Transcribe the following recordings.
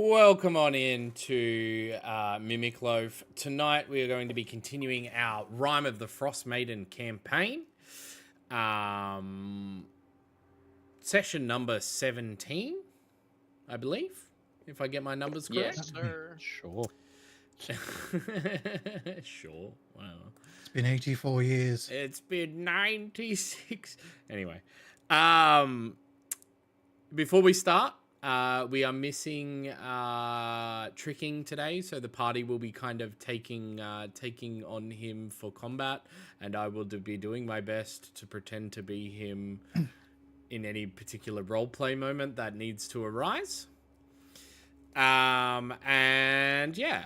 Welcome on in to Mimic Loaf. Tonight we are going to be continuing our Rime of the Frostmaiden campaign. Session number 17, I believe, if I get my numbers correct. Yes, sir. Sure. Sure. Wow. It's been 84 years. It's been 96. Anyway, before we start, we are missing Tricking today, so the party will be kind of taking on him for combat, and I will be doing my best to pretend to be him in any particular roleplay moment that needs to arise. And yeah,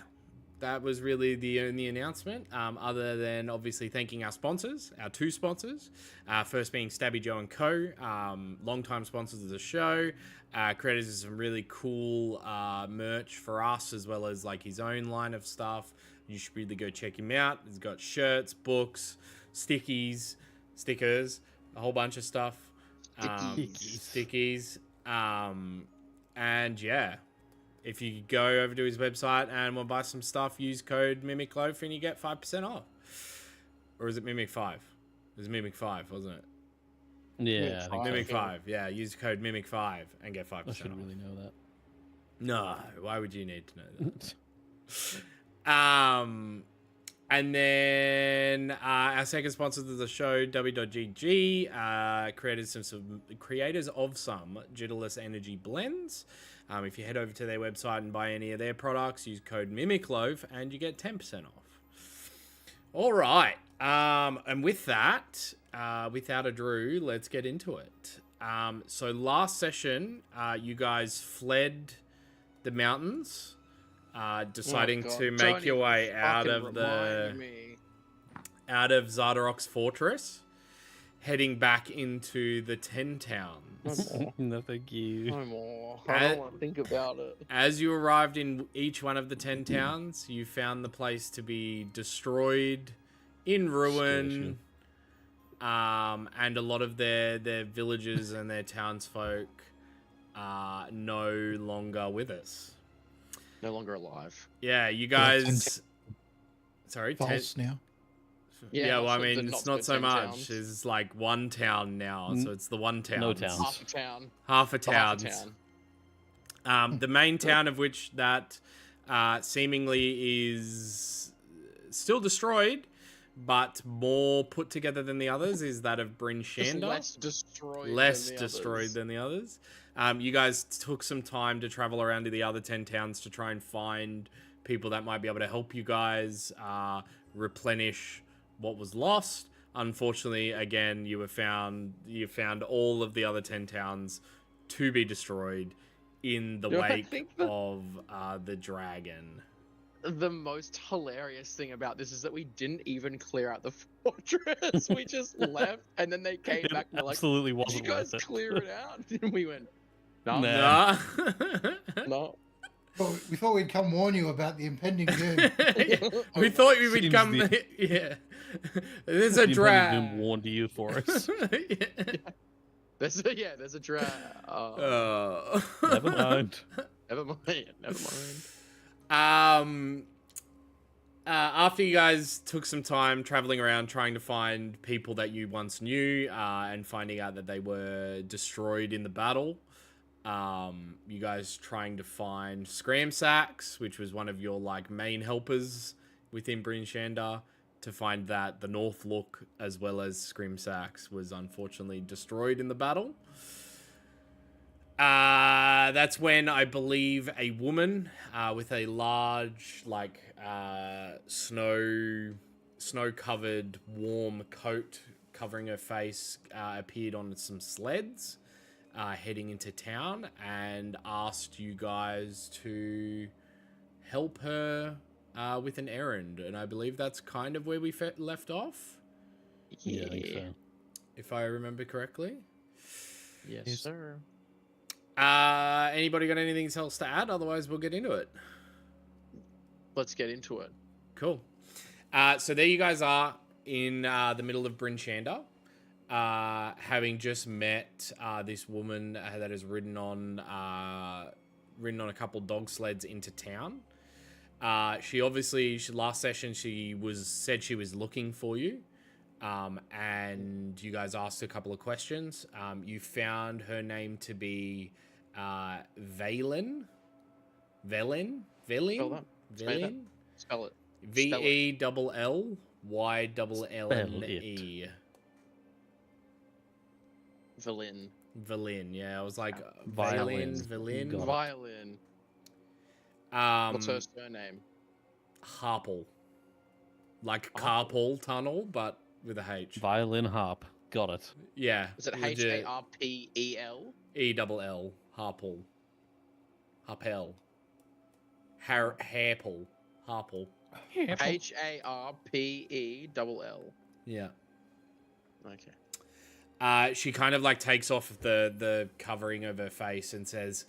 that was really the only announcement, other than obviously thanking our sponsors, our two sponsors. First being Stabby Joe & Co., longtime sponsors of the show. Creators of some really cool merch for us, as well as like his own line of stuff. You should really go check him out. He's got shirts, books, stickies, stickers, a whole bunch of stuff. Stickies. And yeah, if you go over to his website and want to buy some stuff, use code MimicLoaf and you get 5% off. Or is it Mimic 5? It was Mimic 5, wasn't it? Yeah, I think Mimic 5. Yeah, use code Mimic 5 and get 5% I should off. really know that. No, why would you need to know that? And then our second sponsor of the show, W.GG, creators of some Jitterless Energy blends. If you head over to their website and buy any of their products, use code MimicLoaf and you get 10% off. All right. And with that, without ado, let's get into it. So last session, you guys fled the mountains, deciding to make your way out of Zardarok's fortress, heading back into the 10 towns. No, thank you. No more. I don't want to think about it. As you arrived in each one of the 10 towns, you found the place to be destroyed, in ruin, and a lot of their villagers and their townsfolk are no longer with us. No longer alive. Yeah, you guys... Sorry, False now. Yeah, well, I mean, not it's not so 10 much. towns. It's like one town now, so it's the one town. No towns. Half a town. Half a The half town. a town. The main town of which that seemingly is still destroyed, but more put together than the others, is that of Bryn Just Shander. less destroyed. Less than the destroyed others. than the others. You guys took some time to travel around to the other 10 towns to try and find people that might be able to help you guys replenish what was lost. Unfortunately, again, you found all of the other 10 towns to be destroyed in the You know, I wake think of the dragon. The most hilarious thing about this is that we didn't even clear out the fortress. We just left, and then they came It back and were like, absolutely "Did you wasn't guys worth it. clear it out?" And we went, "No, Nah. no." Well, we thought we'd come warn you about the impending doom. We thought we would Seems come. the- Yeah, there's a The impending dragon. doom warned you for us. There's a drag. Never mind. Never mind. Never mind. After you guys took some time traveling around trying to find people that you once knew, and finding out that they were destroyed in the battle, you guys trying to find Scramsax, which was one of your like main helpers within Bryn Shander, to find that the North Look as well as Scrimsax was unfortunately destroyed in the battle. That's when I believe a woman with a large, like, snow-covered, warm coat covering her face appeared on some sleds heading into town and asked you guys to help her with an errand. And I believe that's kind of where we left off, Yeah, I think so. if I remember correctly. Yes, sir. Anybody got anything else to add? Otherwise, we'll get into it. Let's get into it. Cool. So there you guys are in the middle of Bryn Shander. having just met this woman that has ridden on ridden on a couple dog sleds into town. Last session she said she was looking for you, and you guys asked a couple of questions. You found her name to be Valen. Spell that. Spell it. VELLYLLNE. Villain. Valin, yeah, I was like Violin. Valin. Got it. Violin. What's her surname? Harple. Like carpool tunnel, but with a H. Violin harp. Got it. Yeah. Is it legit. HARPEL? ELL. Harple. Harpel. Harple. Harple. HARPELL. Yeah. Okay. She kind of like takes off the covering of her face and says,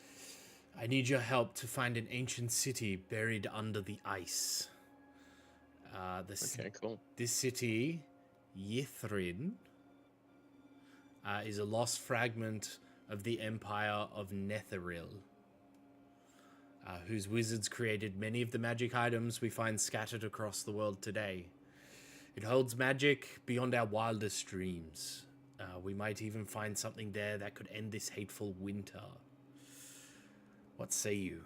I need your help to find an ancient city buried under the ice. Okay, cool. This city, Yithrin, is a lost fragment of the Empire of Netheril, whose wizards created many of the magic items we find scattered across the world today. It holds magic beyond our wildest dreams. We might even find something there that could end this hateful winter. What say you?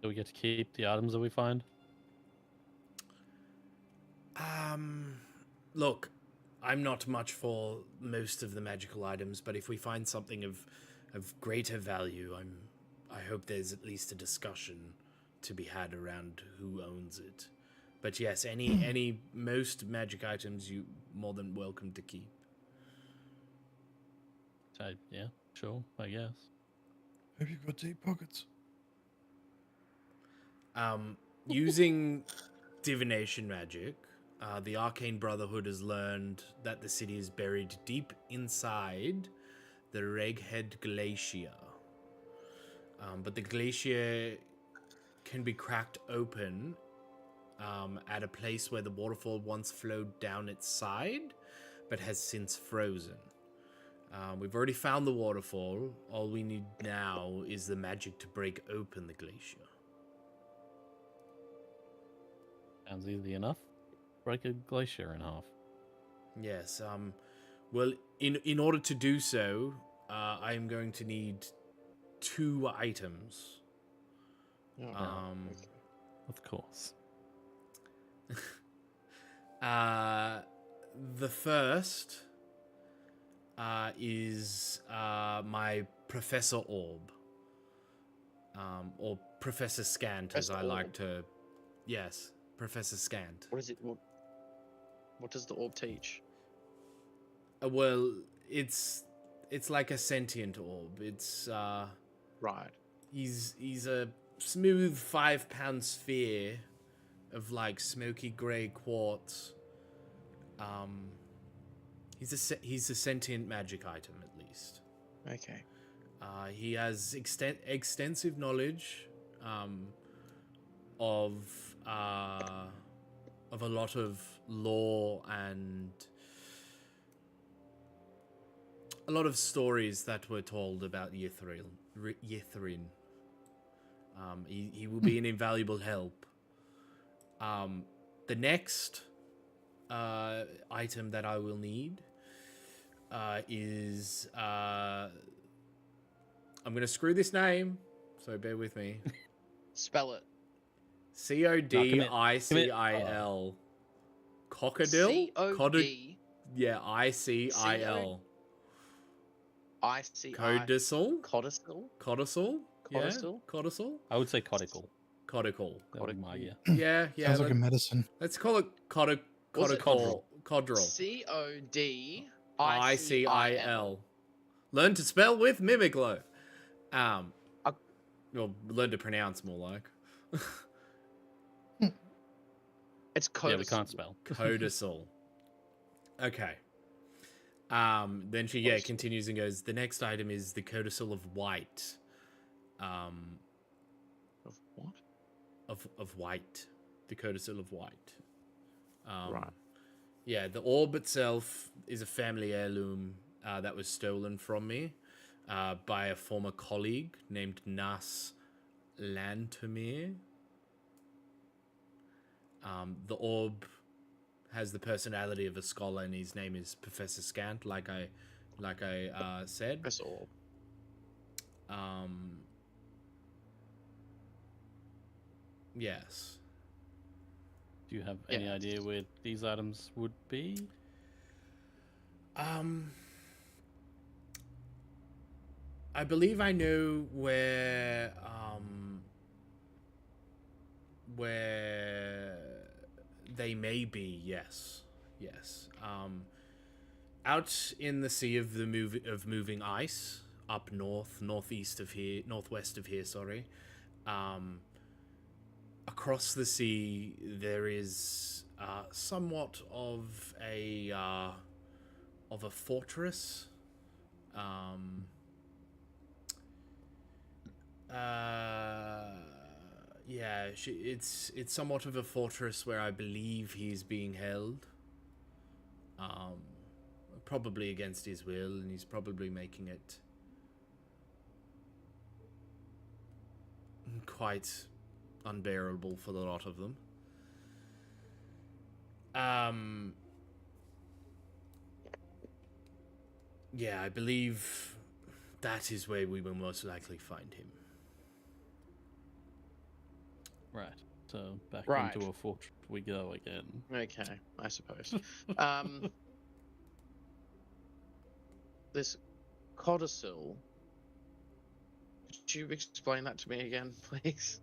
Do we get to keep the items that we find? Look, I'm not much for most of the magical items, but if we find something of greater value, I hope there's at least a discussion to be had around who owns it. But yes, most magic items you more than welcome to keep. Yeah, sure, I guess. Have you got deep pockets? Using divination magic, the Arcane Brotherhood has learned that the city is buried deep inside the Reghead Glacier. But the glacier can be cracked open at a place where the waterfall once flowed down its side, but has since frozen. We've already found the waterfall. All we need now is the magic to break open the glacier. Sounds easy enough. Break a glacier in half. Yes. Well, in order to do so, I am going to need 2 items. Of course. The first is my Professor Orb, or Professor Scant, as I like to. Yes, Professor Scant. What is it? What does the orb teach? Well, it's like a sentient orb. It's Right. He's a smooth 5-pound sphere of like smoky grey quartz. He's a sentient magic item, at least. Okay. He has extensive knowledge of a lot of lore and a lot of stories that were told about Yithrin. He will be an invaluable help. The next item that I will need is I'm gonna screw this name, so bear with me. Spell it. CODICIL. Cockadil? COD. Yeah, ICIL. ICI. Codicil? Codicil. Codicil? Yeah, Codicil? Codicil? I would say codical. Codical. That would be my guess. Yeah. Sounds like a medicine. Let's call it Was it Codicil. Codril. CODICIL. ICIL. Learn to spell with Mimiclo. Well, learn to pronounce more like. It's codicil. Yeah, we can't spell. Codicil. Okay. Then she continues and goes, the next item is the Codicil of White. Of what? Of white. The Codicil of White. Right. Yeah, the orb itself is a family heirloom that was stolen from me. by a former colleague named Nas Lantomir. The orb has the personality of a scholar, and his name is Professor Scant, like I said. That's all. Yes. Do you have any idea where these items would be? I believe I know where they may be. Yes. Out in the sea of moving ice, up northwest of here. Sorry. Across the sea, there is somewhat of a fortress. It's somewhat of a fortress where I believe he's being held. Probably against his will, and he's probably making it quite unbearable for the lot of them. Yeah, I believe that is where we will most likely find him. Right. So back Right. into a fortress we go again. Okay, I suppose. This codicil. Could you explain that to me again, please?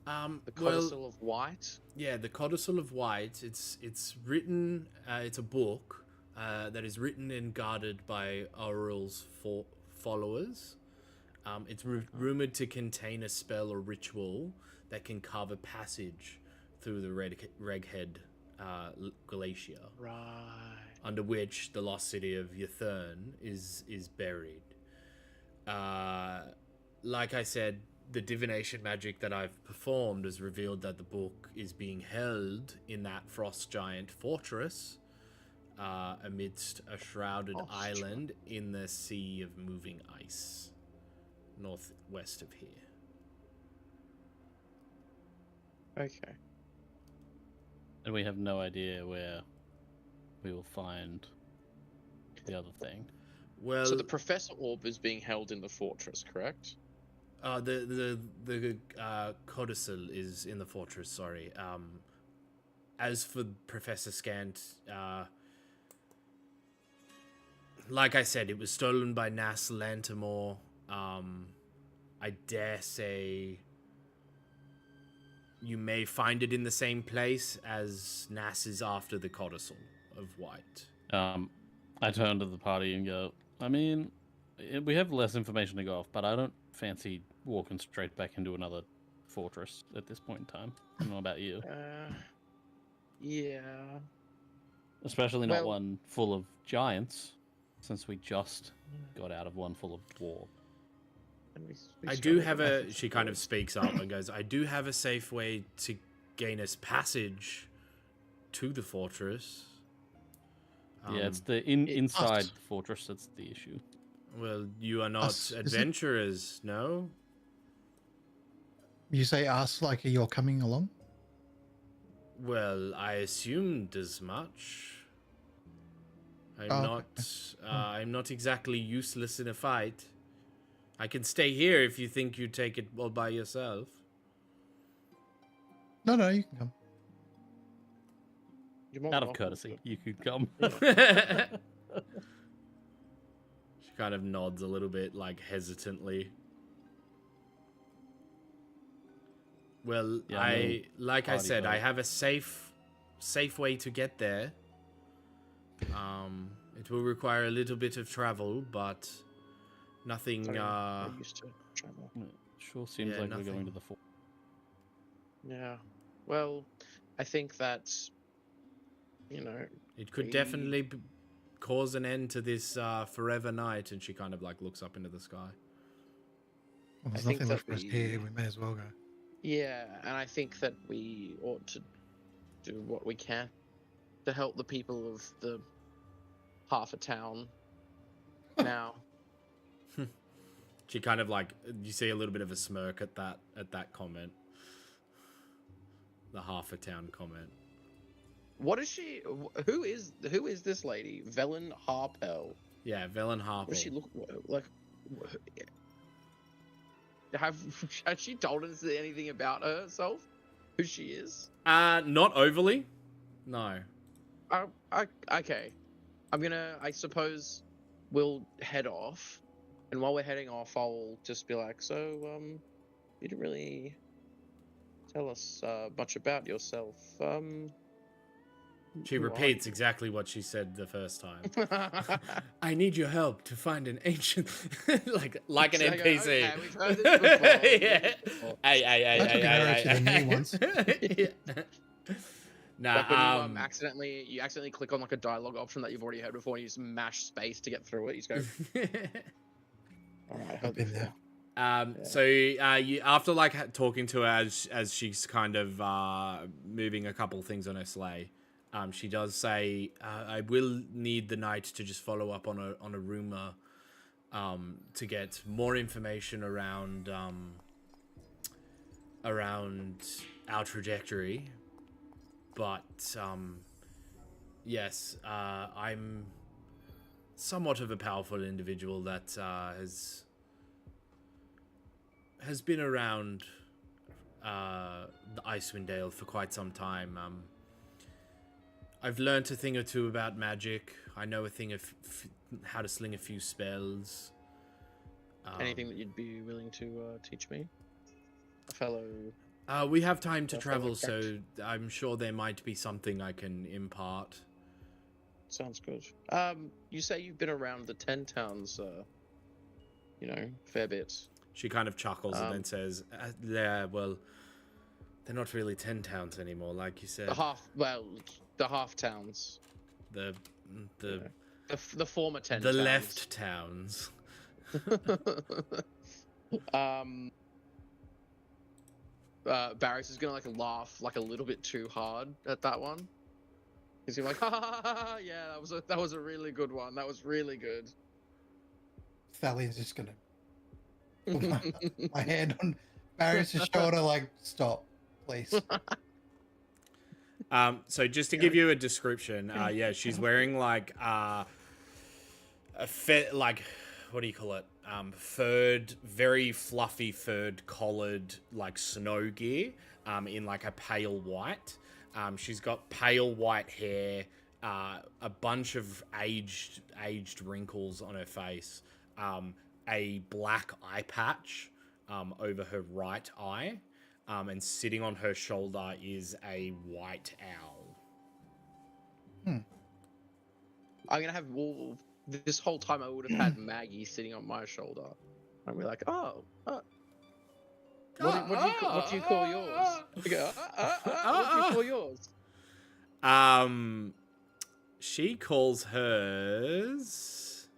The Codicil of White? Yeah, the Codicil of White. It's written. It's a book that is written and guarded by Aurel's followers. It's rumored to contain a spell or ritual that can carve a passage through the Reghead Glacier, Right. under which the lost city of Ythern is buried. Like I said, the divination magic that I've performed has revealed that the book is being held in that frost giant fortress amidst a shrouded island in the sea of moving ice northwest of here. Okay. And we have no idea where we will find the other thing. Well, So the Professor Orb is being held in the fortress, correct? the codicil is in the fortress. Sorry. As for Professor Scant, like I said, it was stolen by Nas Lantomir. I dare say you may find it in the same place as Nas is after the Codicil of White. I turn to the party and go, I mean, we have less information to go off, but I don't fancy walking straight back into another fortress at this point in time. I don't know about you. Yeah. Especially not one full of giants, since we just got out of one full of dwarves. I do have a... She kind of speaks up and goes, I do have a safe way to gain us passage to the fortress. Yeah, it's the inside the fortress that's the issue. Well, you are not adventurers, no? You say us like you're coming along? Well, I assumed as much. I'm not exactly useless in a fight. I can stay here if you think you take it all by yourself. No, you can come. Out of courtesy, you could come. She kind of nods a little bit, like, hesitantly. Well, Yeah, I said, I have a safe way to get there. It will require a little bit of travel, but nothing. I used to travel. Sure seems like nothing. we're going to the fort. Yeah. Well, I think that's, it could definitely cause an end to this forever night. And she kind of like looks up into the sky. Well, there's I think nothing left that for us here. We may as well go. Yeah, and I think that we ought to do what we can to help the people of the half a town now. She kind of like, you see a little bit of a smirk at that comment. The half a town comment. What is she? Who is this lady? Velen Harpel. Yeah, Velen Harpel. What does she look like? Has she told us anything about herself? Who she is? Not overly. No. Okay. I suppose we'll head off. And while we're heading off, I'll just be like, so, you didn't really tell us much about yourself. She who are repeats you?" exactly what she said the first time. I need your help to find an ancient, like an So I go, NPC. "Okay, we've heard this before. Yeah. Hey, That took an arrow to the knee once. Yeah. Nah, Like when you accidentally click on like a dialogue option that you've already heard before, and you just mash space to get through it. You just go, all right, I heard I've been before." there. So you after like talking to her as she's kind of moving a couple things on her sleigh, she does say, "I will need the knight to just follow up on a rumor, to get more information around our trajectory. But yes, I'm somewhat of a powerful individual that has been around the Icewind Dale for quite some time. I've learnt a thing or two about magic. I know a thing of how to sling a few spells. Anything that you'd be willing to teach me, a fellow? We have time to That's travel, all so I'm sure there might be something I can impart. Sounds good. You say you've been around the 10 towns, fair bit. She kind of chuckles and then says, yeah, well, they're not really 10 towns anymore, like you said. The half towns. The former 10 the towns. left towns. Barris is gonna like laugh like a little bit too hard at that one. He's gonna be like, ha, ha, ha, ha, yeah, that was a really good one. That was really good. Thalia's just gonna put my hand on Barris's shoulder, like, stop, please. So just to give you a description, yeah, she's wearing like what do you call it? Furred, very fluffy furred collared like snow gear, in like a pale white. She's got pale white hair, a bunch of aged wrinkles on her face, a black eye patch over her right eye, and sitting on her shoulder is a white owl. I'm gonna have this whole time I would have had Maggie sitting on my shoulder. I'd be like, what do you call yours? I go, what do you call yours? She calls hers.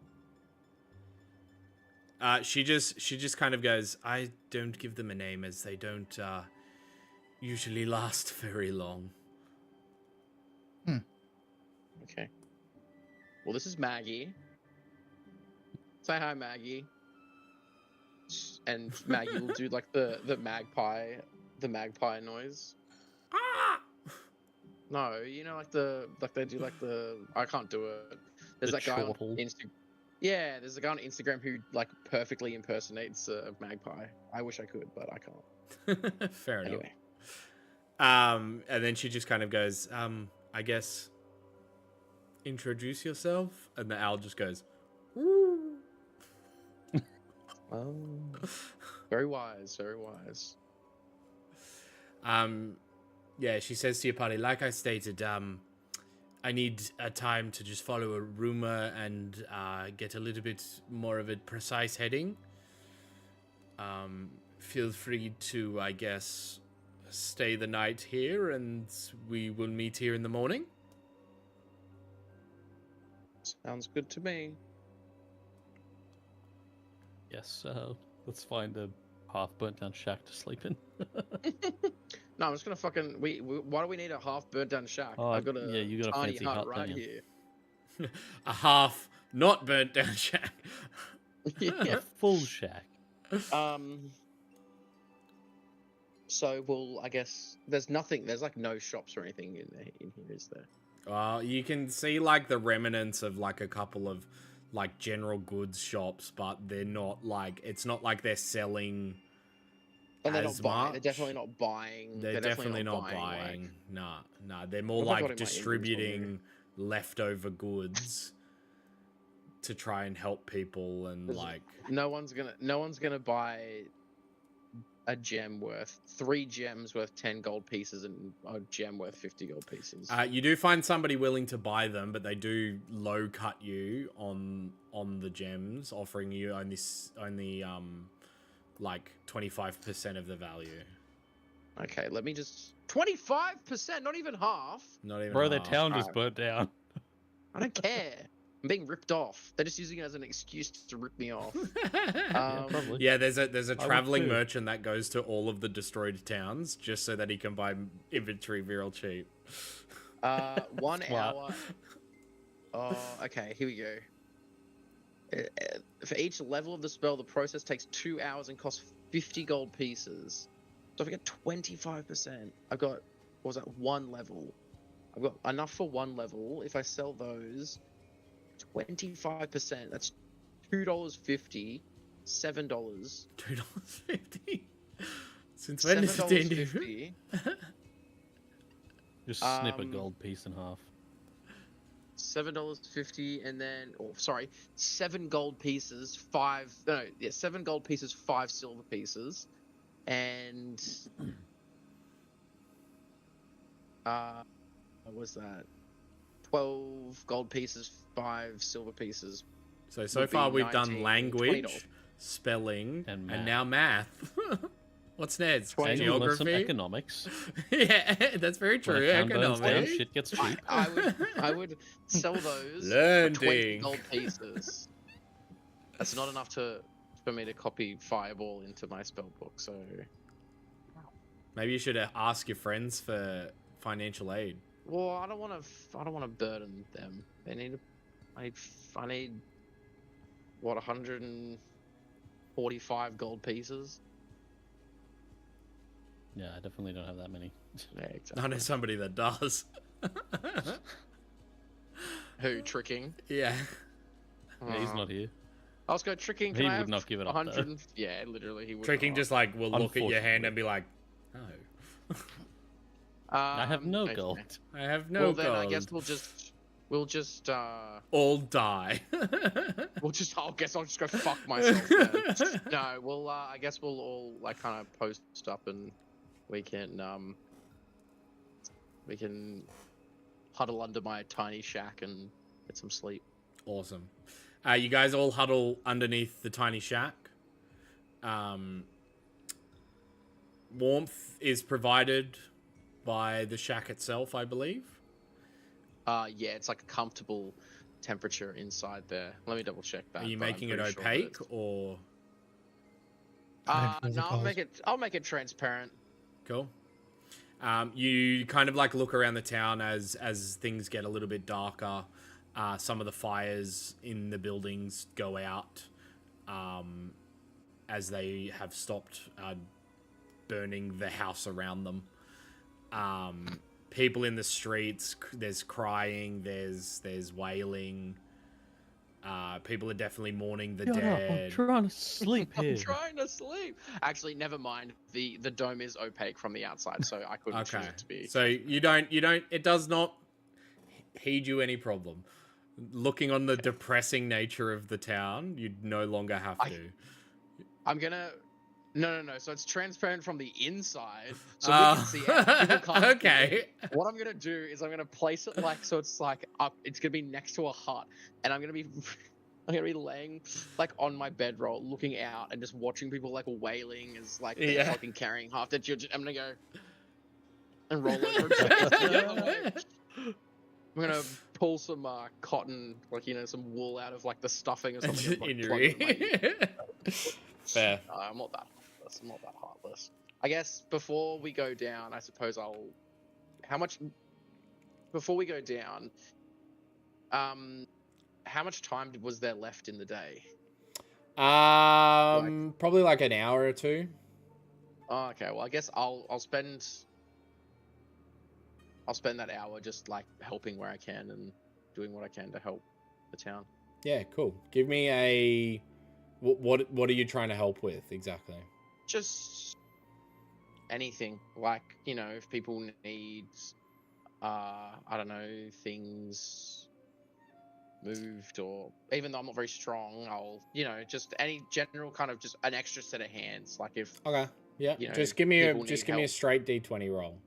She just kind of goes, I don't give them a name as they don't usually last very long. Okay. Well, this is Maggie. Say hi, Maggie. And Maggie will do like the magpie noise. No, like they do like the I can't do it. There's that guy on Instagram. Yeah, there's a guy on Instagram who like perfectly impersonates a magpie. I wish I could, but I can't. Fair enough. Anyway. And then she just kind of goes, I guess, introduce yourself, and the owl just goes, woo. Oh, very wise, very wise. Yeah, she says to your party, like I stated, I need a time to just follow a rumor and get a little bit more of a precise heading. Feel free to, I guess, stay the night here, and we will meet here in the morning. Sounds good to me. Yes, let's find a half burnt down shack to sleep in. No, I'm just gonna fucking. Why do we need a half burnt down shack? Oh, I've got a yeah, you got a tiny fancy hut hut, right don't you? here. A half not burnt down shack. Yeah. A full shack. So we'll, I guess, there's nothing. There's like no shops or anything in here, is there? You can see like the remnants of like a couple of like general goods shops, but they're not like, it's not like they're selling And they're as not buying. much. They're definitely not buying. They're definitely not like- buying. Nah. They're more What have I got like in my distributing leftover goods to try and help people and There's- like. No one's gonna buy a gem worth 3 gems worth 10 gold pieces and a gem worth 50 gold pieces. You do find somebody willing to buy them, but they do low cut you on the gems, offering you only like 25% of the value. Okay, let me just 25%, not even half. Not even Bro, their half. town just burnt down. I don't care. I'm being ripped off. They're just using it as an excuse to rip me off. Yeah, probably. Yeah, there's a would traveling too. merchant that goes to all of the destroyed towns just so that he can buy inventory real cheap. 1 Smart. hour. Oh, okay, here we go. For each level of the spell, the process takes 2 hours and costs 50 gold pieces. So if I get 25%, I've got, what was that, 1 level. I've got enough for 1 level. If I sell those, 25%, that's $2.50, $7. $2.50. Since when is D&D? $7.50. Just snip a gold piece in half. $7.50, and then, oh, sorry, 7 gold pieces, 7 gold pieces, 5 silver pieces, and what was that? 12 gold pieces, 5 silver pieces. So Would be far we've 19, done language, $20. spelling, And and now math. What's next? And you learn some Geography? economics. Yeah, that's very true. When a town burns down, Economics. shit gets cheap. I would sell those for 20 Learning. gold pieces. That's not enough for me to copy Fireball into my spell book, so Maybe you should ask your friends for financial aid. well, I don't want to burden them. They need I need what 145 gold pieces. Yeah, I definitely don't have that many. Yeah, exactly. I know somebody that does. Who tricking? Yeah. He's not here. I was going tricking. Can He I would have not give it up, though. 100? Yeah, literally, he would. Tricking not. just like will look at your hand Unfortunately. and be like, "No, I have no okay. gold. I have no Well, gold." then I guess we'll just all die. I guess I'll just go fuck myself. Then. No, I guess we'll all like kind of post up and we can huddle under my tiny shack and get some sleep. Awesome. You guys all huddle underneath the tiny shack. Warmth is provided by the shack itself, I believe. Yeah, it's like a comfortable temperature inside there. Let me double check that. Are you but I'm making it pretty sure that opaque it's- or No, I'll make it transparent. cool? You kind of like look around the town as things get a little bit darker. Some of the fires in the buildings go out as they have stopped burning the house around them. People in the streets, there's crying, there's wailing. People are definitely mourning the Shut up, I'm dead. trying to sleep here. I'm trying to sleep. Actually, never mind. The dome is opaque from the outside, so I couldn't choose Okay, it to be. so you don't. It does not heed you any problem. Looking on the depressing nature of the town, you no longer have to. I'm gonna. No. So it's transparent from the inside, so we can see out. People can't see Okay. it. What I'm gonna do is I'm gonna place it like so it's like up. It's gonna be next to a hut, and I'm gonna be laying like on my bedroll, looking out, and just watching people like wailing as like they're Yeah. fucking carrying half their children. I'm gonna go and roll over and face the other way. I'm gonna pull some cotton, like some wool out of like the stuffing or something. and, like, In your plug it in my ear. ear. Fair. No, I'm not that heartless. I'm not that heartless. I guess before we go down, I suppose before we go down, how much time was there left in the day? Probably like an hour or two. Oh, okay. Well, I guess I'll spend that hour just like helping where I can and doing what I can to help the town. Yeah, cool. Give me a what are you trying to help with exactly? Just anything, like, you know, if people need I don't know, things moved, or even though I'm not very strong, I'll, you know, just any general kind of just an extra set of hands, like if Okay. Yeah. you know, Just give me a people need give me a help. straight D20 roll.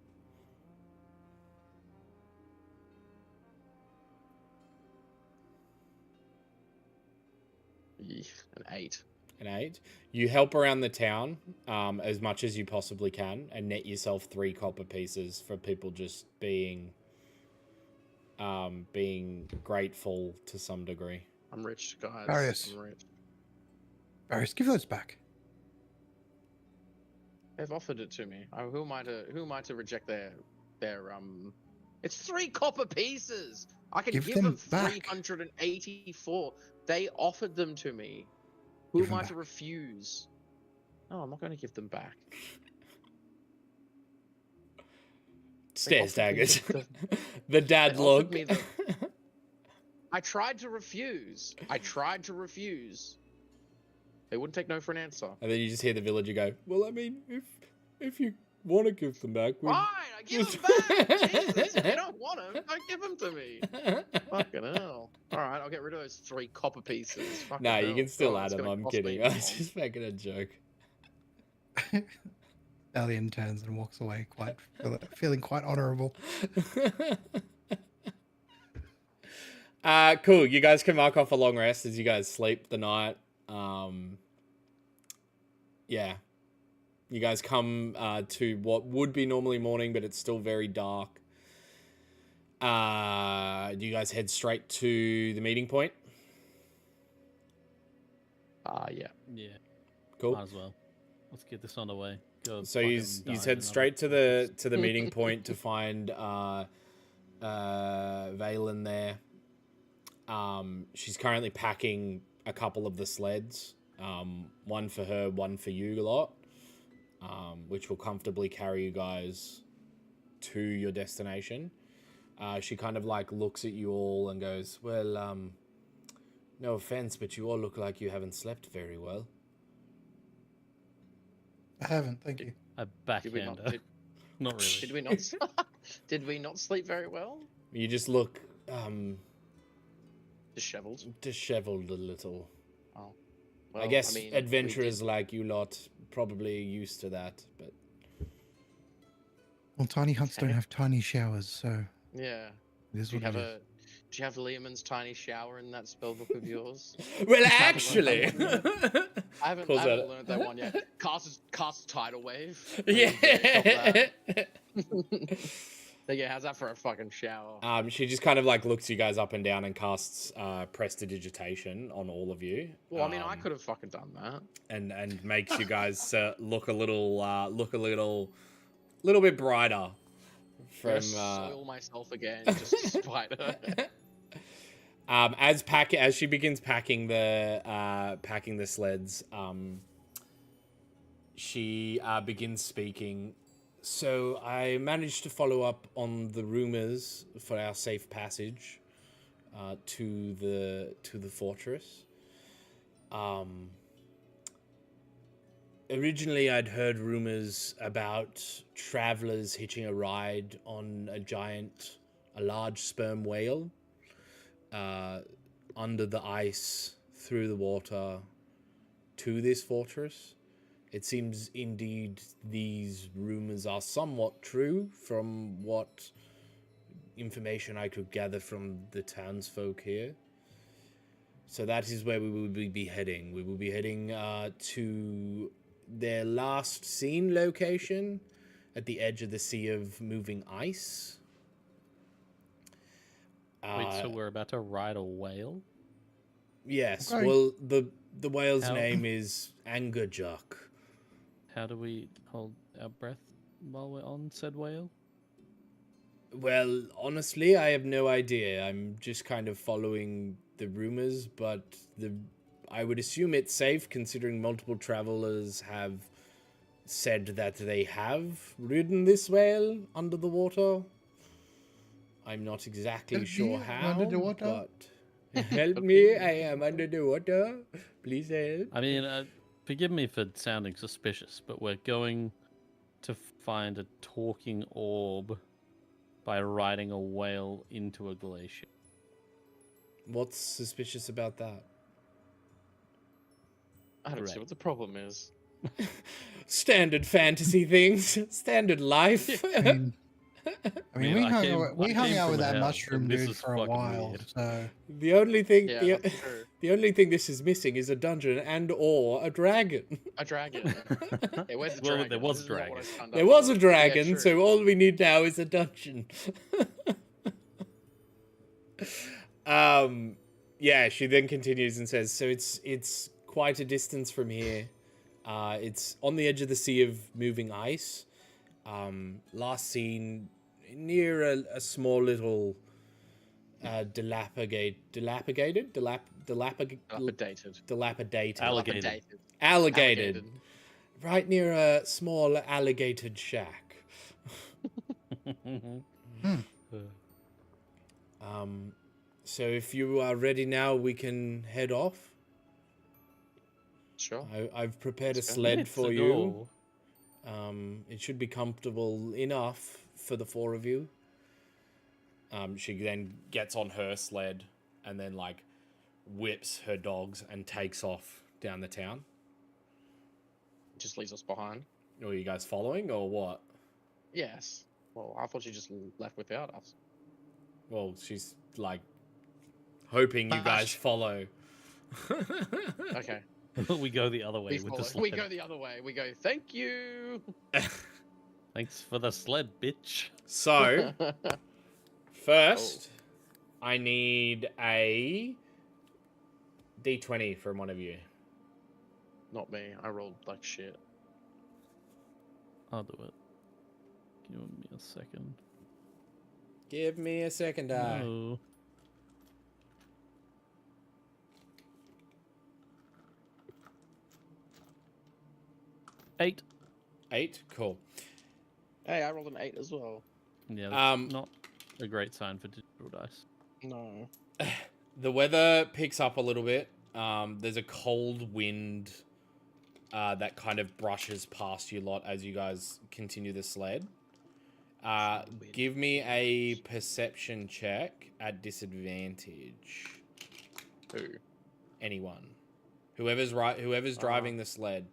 An 8. An 8. You help around the town as much as you possibly can and net yourself 3 copper pieces for people just being grateful to some degree. I'm rich, guys. Marius. I'm rich. Barris, give those back. They've offered it to me. Who am I to reject their it's 3 copper pieces. I can Give give them them back. 384. They offered them to me. Who Give am them I to back. refuse? No, I'm not going to give them back. Stare offered me staggers. the- The dad they offered look. me the- I tried to refuse. They wouldn't take no for an answer. And then you just hear the villager go, "Well, I mean, if you want to give them back, Fine, I give them back. Jesus, if you don't want them, don't give them to me. Fucking hell. All right, I'll get rid of those 3 copper pieces. Fucking Nah, you hell. can still God, add it's them. gonna I'm cost me kidding. I more. was just making a joke. Alien turns and walks away, feeling quite honourable. Cool. You guys can mark off a long rest as you guys sleep the night. Yeah. You guys come to what would be normally morning, but it's still very dark. Do you guys head straight to the meeting point? Yeah. Yeah, Cool. might as well. Let's get this on the way. Go So fucking you die in head another straight to fortress. the meeting point to find Valen there. She's currently packing a couple of the sleds. One for her, one for you lot. Which will comfortably carry you guys to your destination. She kind of like looks at you all and goes, "Well, no offense, but you all look like you haven't slept very well." I haven't, thank you. I Did we not? backhand her. Not really. Did we not? Did we not sleep very well? You just look Disheveled. disheveled a little. Well, I guess mean, adventurers like you lot probably used to that, but Well, tiny huts don't have tiny showers, so Yeah. it is Do you what have it is. Do you have Lehman's tiny shower in that spellbook of yours? well, haven't learned actually, that I haven't Pulls out- learned that one yet. Cast tidal wave. yeah. Yeah, how's that for a fucking shower? She just kind of like looks you guys up and down and casts prestidigitation on all of you. Well, I mean, I could have fucking done that. and makes you guys look a little bit brighter. I'm gonna From soil myself again, just to spite her. as she begins packing the sleds, she begins speaking. So I managed to follow up on the rumors for our safe passage to the fortress. Originally, I'd heard rumors about travelers hitching a ride on a large sperm whale under the ice, through the water, to this fortress. It seems indeed these rumors are somewhat true from what information I could gather from the townsfolk here. So that is where we will be heading. We will be heading to their last seen location at the edge of the Sea of Moving Ice. Wait, so we're about to ride a whale? Yes, Okay. well, the whale's How- name is Angerjuk. How do we hold our breath while we're on said whale? Well, honestly, I have no idea. I'm just kind of following the rumors, but I would assume it's safe considering multiple travelers have said that they have ridden this whale under the water. I'm not exactly sure how, Under the water? but help me, I am under the water. Please help. I mean, forgive me for sounding suspicious, but we're going to find a talking orb by riding a whale into a glacier. What's suspicious about that? I don't see Correct. what the problem is. Standard fantasy things. Standard life. I mean, we hung came out from with that hell, mushroom and this dude is for a fucking while, weird. so The only thing, Yeah, that's true. the only thing this is missing is a dungeon and/or a dragon. A dragon. Yeah, where's the Well, dragon? there was This is not what I dragon. signed up There was for. a dragon, Yeah, so true. all we need now is a dungeon. Yeah, she then continues and says, so it's quite a distance from here. It's on the edge of the sea of moving ice. Last seen near a small little dilapidated Alligated. right near a small alligated shack. So if you are ready now, we can head off. Sure. I've prepared a Let's go. sled Let's for you. go. It should be comfortable enough for the four of you. She then gets on her sled and then like whips her dogs and takes off down the town. Just leaves us behind. Are you guys following or what? Yes. Well, I thought she just left without us. Well, she's like hoping you guys Bash. follow. Okay. We go the other way We, with follow. the sled. We go the other way. We go, thank you. Thanks for the sled, bitch. So, first, I need a D20 from one of you. Not me. I rolled like shit. I'll do it. Give me a second. Give me a second eye. No. Eight. 8? Cool. Hey, I rolled an 8 as well. Yeah, that's Um, not a great sign for digital dice. No. The weather picks up a little bit. There's a cold wind that kind of brushes past you lot as you guys continue the sled. Give me a perception check at disadvantage. Who? Anyone. Whoever's driving the sled.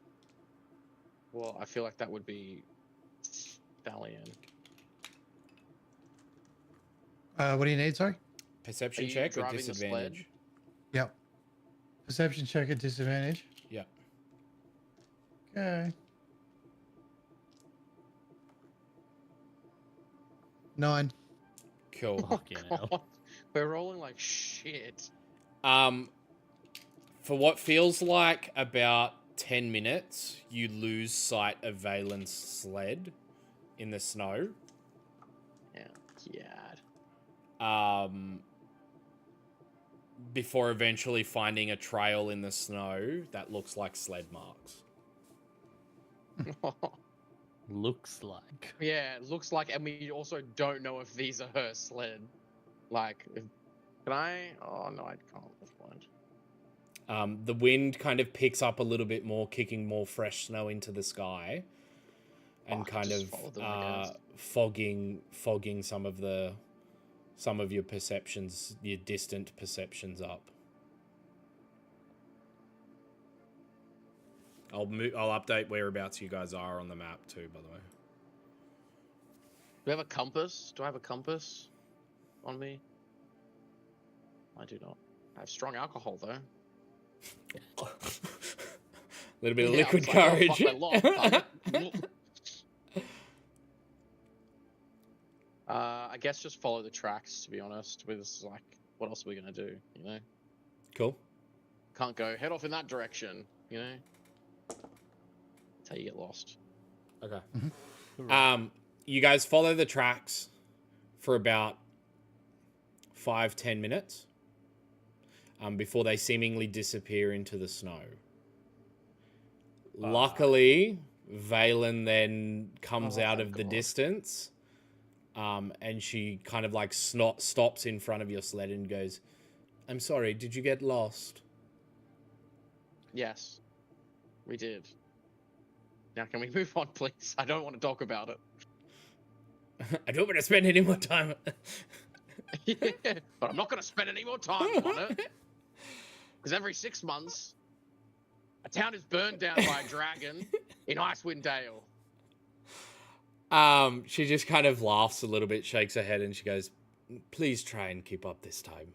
Well, I feel like that would be Stallion. what do you need? Sorry. Perception Are you check or driving the sled? disadvantage? Yep. Perception check at disadvantage. Yeah. Okay. 9. Cool. Fucking hell. We're rolling like shit. For what feels like about 10 minutes, you lose sight of Valen's sled in the snow. Yeah. Before eventually finding a trail in the snow that looks like sled marks. Looks like. Yeah, it looks like, and we also don't know if these are her sled. Like, can I? Oh no, I can't. That's blind. The wind kind of picks up a little bit more, kicking more fresh snow into the sky, and Fuck, kind just of follow them, I guess. fogging some of your perceptions, your distant perceptions up. I'll update whereabouts you guys are on the map too, by the way. Do we have a compass? Do I have a compass on me? I do not. I have strong alcohol though. A little bit of Yeah, I liquid was like, oh, courage. fuck, I lost. I guess just follow the tracks, to be honest. With like, what else are we gonna do? You know, Cool. can't go head off in that direction. You know, that's how you get lost. Okay. Hooray. You guys follow the tracks for about 5-10 minutes. before they seemingly disappear into the snow. Luckily, Valen then comes out of the distance, and she kind of like stops in front of your sled and goes, "I'm sorry, did you get lost?" Yes, we did. Now, can we move on, please? I don't want to talk about it. I don't want to spend any more time. Yeah, but I'm not going to spend any more time on it. Because every 6 months, a town is burned down by a dragon in Icewind Dale. She just kind of laughs a little bit, shakes her head, and she goes, "Please try and keep up this time."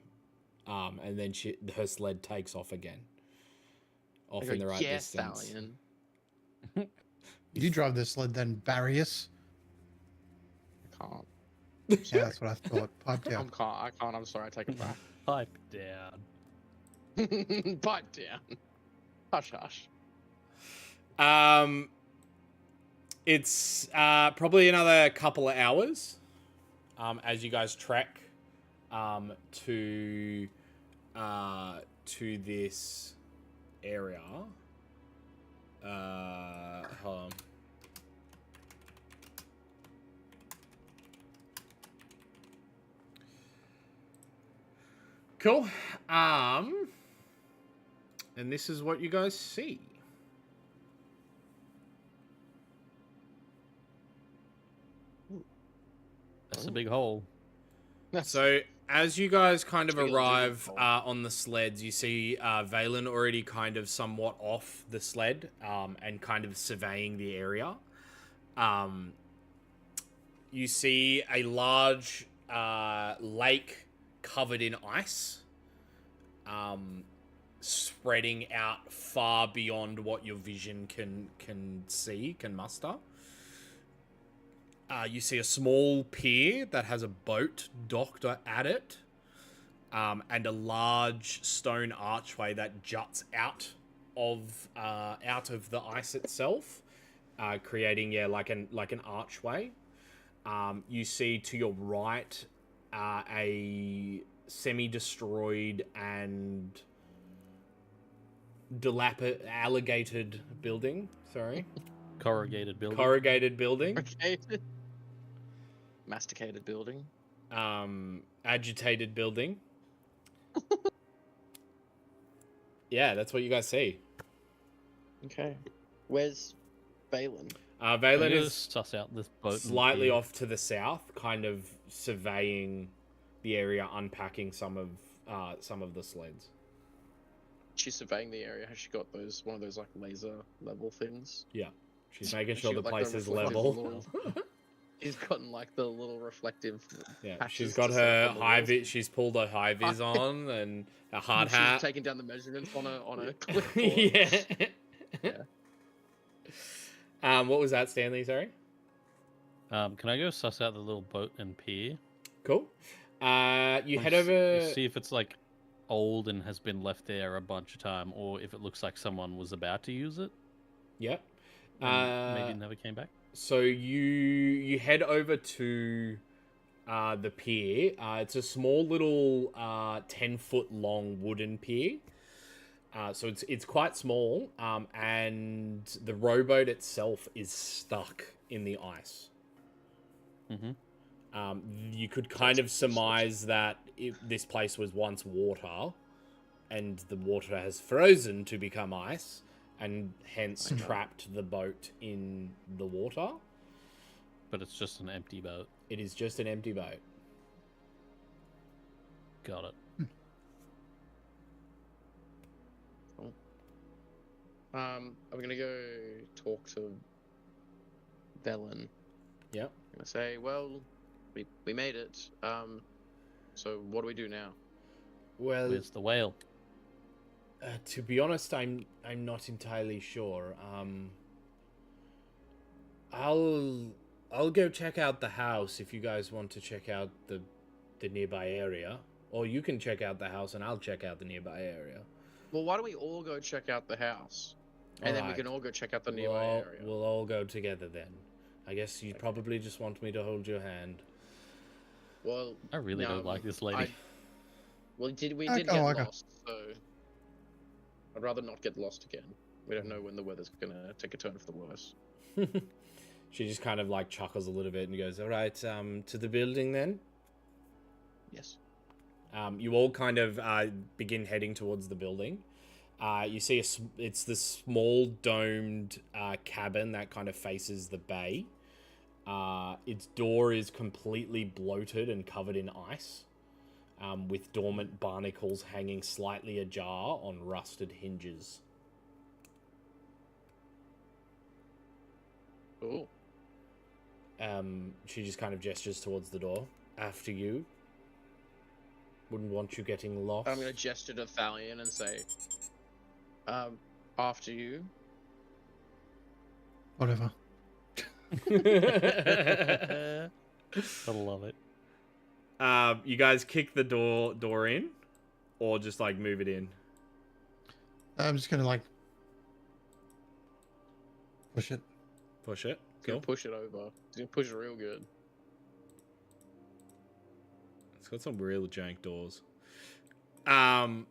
And then her sled takes off again. Off in the right distance. Stallion. You drive the sled then, Barrius? I can't. Yeah, that's what I thought. Pipe down. I can't. I'm sorry. I take it back. Pipe down. Pipe down. Hush, hush. It's probably another couple of hours as you guys trek to this area. Hold on. Cool. And this is what you guys see. That's a big hole. So as you guys kind of arrive on the sleds, you see Valen already kind of somewhat off the sled and kind of surveying the area. You see a large lake covered in ice, spreading out far beyond what your vision can muster. You see a small pier that has a boat docked at it, and a large stone archway that juts out of the ice itself, creating like an archway. You see to your right a semi-destroyed and alligated building. Sorry, Corrugated building. Corrugated building. Corrugated. Masticated building. Agitated building. Yeah, that's what you guys see. Okay. Where's Valen? Valen is suss out this boat slightly off to the south, kind of surveying the area, unpacking some of the sleds. She's surveying the area. Has she got one of those like laser level things? Yeah, she's making sure the got, place is reflective level. She's gotten like the little reflective. Yeah, she's got her high vis. She's pulled her high vis on and a hard hat. She's taking down the measurements on a clipboard. Yeah. What was that, Stanley? Sorry. Can I go suss out the little boat and pier? Cool. You head over. See if it's like old and has been left there a bunch of time, or if it looks like someone was about to use it. Yep. Maybe never came back. So you head over to the pier. It's a small little 10-foot long wooden pier. So it's quite small, and the rowboat itself is stuck in the ice. Mm-hmm. You could kind of surmise that this place was once water, and the water has frozen to become ice, and hence trapped the boat in the water. But it's just an empty boat. It is just an empty boat. Got it. I'm gonna go talk to Velen. Yep. I'm gonna say, well, we made it. So what do we do now? Well, Where's the whale? to be honest, I'm not entirely sure. I'll go check out the house if you guys want to check out the nearby area, or you can check out the house and I'll check out the nearby area. Well, why don't we all go check out the house, and then we can all go check out the nearby area. We'll all go together then. I guess you probably just want me to hold your hand. Well, I really no, don't like this lady. Well, we did Okay, get okay. lost, so I'd rather not get lost again. We don't know when the weather's gonna take a turn for the worse. She just kind of like chuckles a little bit and goes, "All right, to the building then." Yes. You all kind of begin heading towards the building. You see it's the small domed cabin that kind of faces the bay. Its door is completely bloated and covered in ice, with dormant barnacles hanging slightly ajar on rusted hinges. Oh. She just kind of gestures towards the door. After you. Wouldn't want you getting lost. I'm gonna gesture to Thalion and say, after you. Whatever. I love it. You guys kick the door in, or just like move it in? I'm just gonna like push it. Push it. He's gonna Cool. push it over. He's gonna push it real good. It's got some real jank doors. On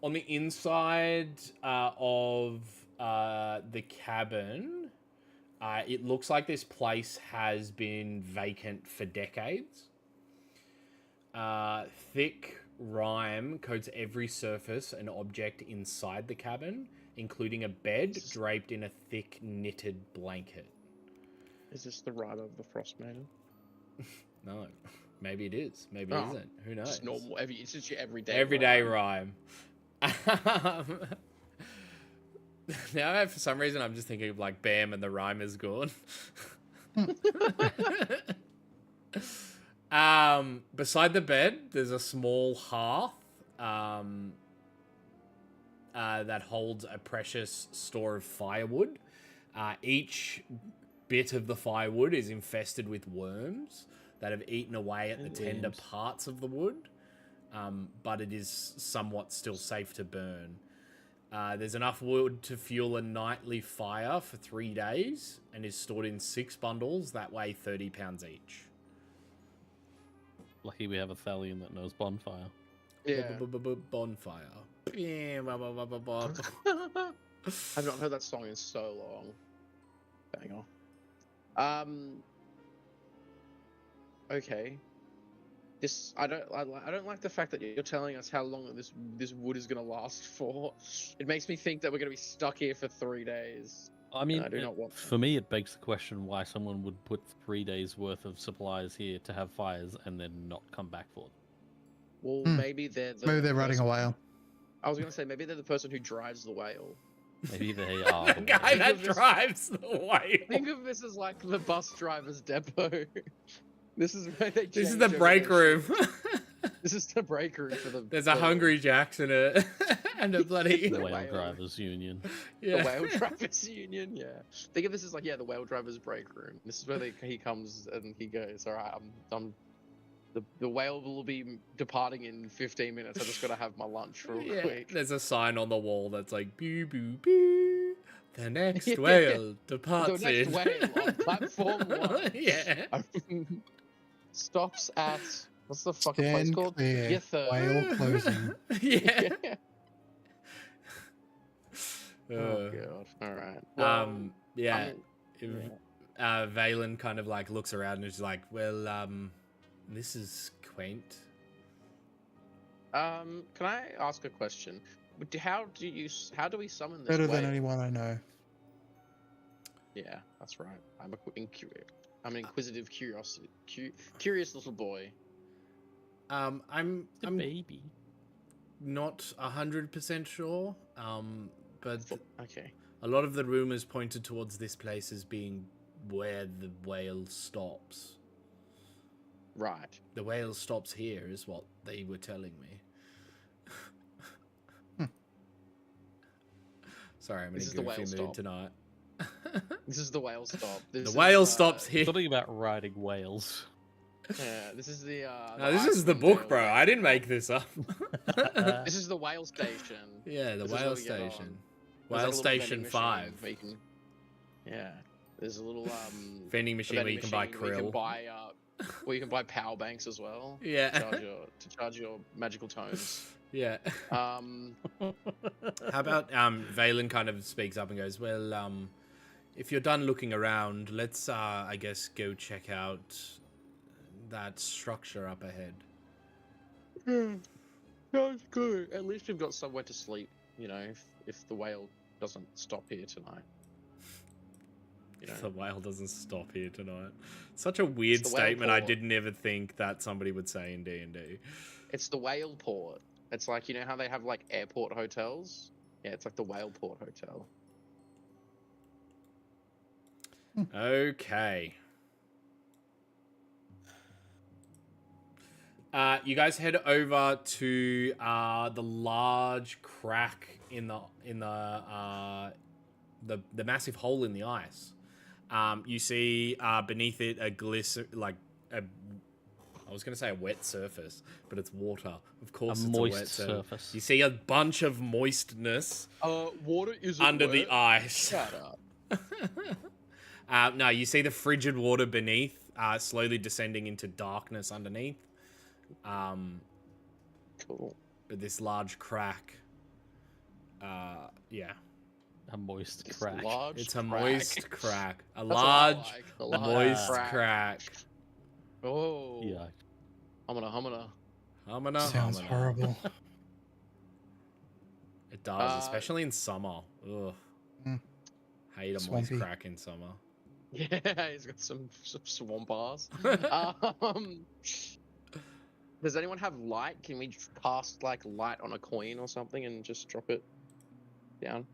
the inside of the cabin, it looks like this place has been vacant for decades. Thick rime coats every surface and object inside the cabin, including a bed draped in a thick knitted blanket. Is this the rime of the Frostmaiden? No. Maybe it is. Maybe it Oh, isn't. Who knows? Just normal. It's just your everyday. Everyday rhyme. Now, for some reason, I'm just thinking of like Bam and the rhyme is gone. Beside the bed, there's a small hearth that holds a precious store of firewood. Each bit of the firewood is infested with worms that have eaten away at the tender parts of the wood, but it is somewhat still safe to burn. There's enough wood to fuel a nightly fire for 3 days and is stored in 6 bundles, that weigh 30 pounds each. Lucky we have a Thalion that knows bonfire. Yeah. Bonfire. I've not heard that song in so long. Hang on. Okay. I don't like the fact that you're telling us how long this wood is gonna last for. It makes me think that we're gonna be stuck here for 3 days. I mean, I do not want for me, it begs the question why someone would put 3 days worth of supplies here to have fires and then not come back for them. Well, maybe they're riding a whale. I was gonna say maybe they're the person who drives the whale. Maybe they are. The guy that drives the whale. Think of this as like the bus driver's depot. This is where they. This is the break room. This is the break room for the. There's a Hungry Jack's and a bloody The Whale Drivers Union. The Whale Drivers Union, yeah. Think of this as like the Whale Drivers break room. This is where he comes and he goes, all right, I'm the whale will be departing in 15 minutes. I just gotta have my lunch real quick. There's a sign on the wall that's like boo boo boo. The next whale departs The next in. whale on platform 1. Yeah. Stops at what's the fucking place Stand called? clear. Gither. Whale closing. Yeah. Oh god. All right. Yeah. I'm- Valen kind of like looks around and is like, well, this is quaint. Can I ask a question? How do we summon this Better than whale? anyone I know. Yeah, that's right. I'm an inquisitive curious little boy. I'm The baby. not 100% sure. But Okay. a lot of the rumors pointed towards this place as being where the whale stops. Right. The whale stops here, is what they were telling me. Sorry, I'm in This a is the goofy whale mood stop. tonight. This is the whale stop. This The is, whale stops here. Something about riding whales. Yeah, this is the. No, this is the Iceland book, whale. bro. I didn't make this up. This is the whale station. Yeah, the This is whale where we get station. on. There's Whale like a little Station vending machine 5. where you can- Yeah, there's a little Vending machine where you can buy machine where you krill. can buy Or you can buy power banks as well. Yeah. To charge your magical tones. Yeah. Um, How about Valen kind of speaks up and goes, well, if you're done looking around, let's I guess go check out that structure up ahead. That's good. At least we've got somewhere to sleep. You know, if the whale doesn't stop here tonight. You know, The whale doesn't stop here tonight. Such a weird the whale statement. I port. didn't ever think that somebody would say in D&D. it's the whale port. It's like, you know how they have like airport hotels? Yeah, it's like the whale port hotel. Okay. You guys head over to the large crack in the massive hole in the ice. You see beneath it a I was going to say a wet surface, but it's water. Of course, A it's moist a wet surface. You see a bunch of moistness Water is under the ice. Shut up. No, you see the frigid water beneath, slowly descending into darkness underneath. Cool. But this large crack, yeah, A moist It's crack. large it's a crack. moist crack, a That's what I large like, a large moist crack. crack. Oh. Yeah. Humana. Sounds horrible. It does, Uh, especially in summer. Ugh. Mm. Hate a Swampy. moist crack in summer. Yeah, he's got some swamp ass. Does anyone have light? Can we cast like light on a coin or something and just drop it down?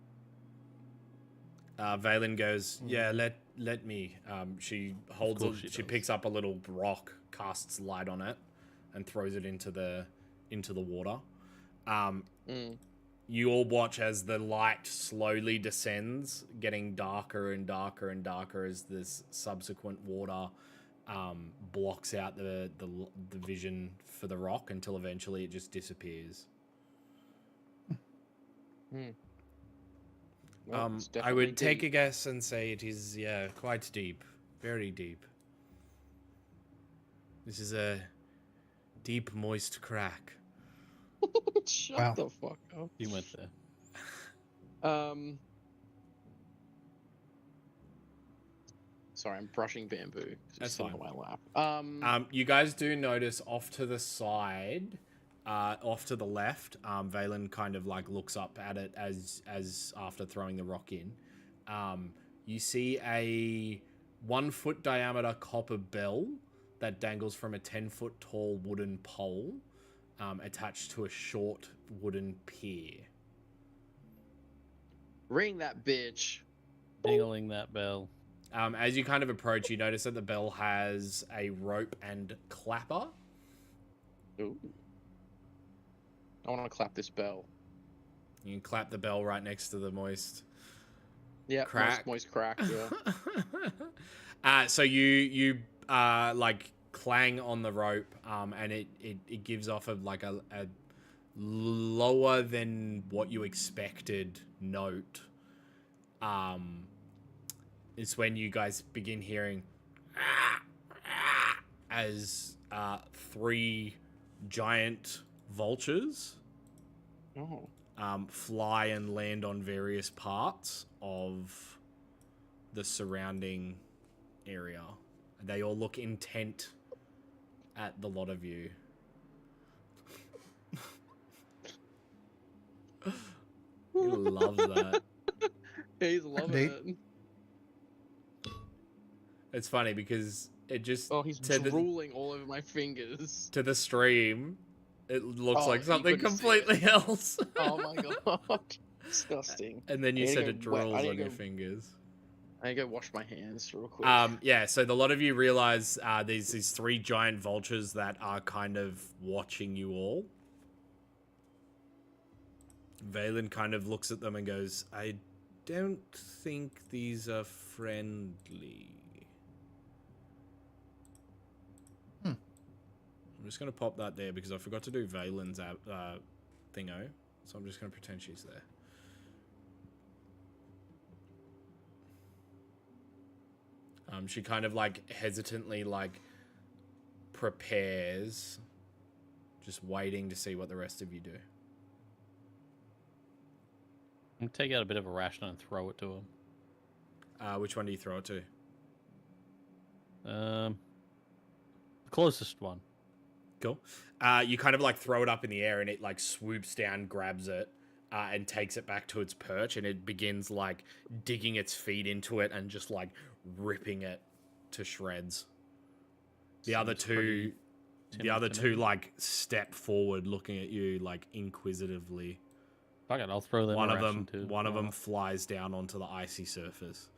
Valen goes, yeah, let me. She holds course she she does. picks up a little rock, casts light on it, and throws it into the water. You all watch as the light slowly descends, getting darker and darker and darker as this subsequent water blocks out the vision for the rock until eventually it just disappears. Well, it's I definitely would take a deep. guess and say it is, yeah, quite deep. Very deep. This is a deep, moist crack. Shut Wow. the fuck up. You went there. Sorry, I'm brushing bamboo. 'cause it's That's sitting fine. on my lap. You guys do notice off to the side, off to the left, Valen kind of like looks up at it as after throwing the rock in. You see a 1 foot diameter copper bell that dangles from a 10-foot tall wooden pole, attached to a short wooden pier. Ring that bitch. Dingling that bell. As you kind of approach, you notice that the bell has a rope and clapper. Ooh. I want to clap this bell. You can clap the bell right next to the moist Yeah, crack. moist crack. Yeah. So you like clang on the rope, and it gives off a lower than what you expected note. It's when you guys begin hearing as 3 giant vultures Oh. fly and land on various parts of the surrounding area. They all look intent at the lot of you. He loves that. He's loving Indeed. it. It's funny because it just Oh, he's to drooling all over my fingers. the stream, it looks Oh, like you something couldn't see it. completely else. Oh my god. Disgusting. And then you I need said to it go- wait, I drools need on to your go- fingers. I go wash my hands real quick. Yeah, so the lot of you realize there's these 3 giant vultures that are kind of watching you all. Valen kind of looks at them and goes, I don't think these are friendly. I'm just going to pop that there because I forgot to do Valen's thingo. So I'm just going to pretend she's there. She kind of like hesitantly like prepares, just waiting to see what the rest of you do. And take out a bit of a ration and throw it to him. Which one do you throw it to? The closest one. Cool. You kind of like throw it up in the air and it like swoops down, grabs it, and takes it back to its perch, and it begins like digging its feet into it and just like ripping it to shreds. The other two like step forward, looking at you like inquisitively. Fuck it, I'll throw them. One a of ration them, too. one of them flies down onto the icy surface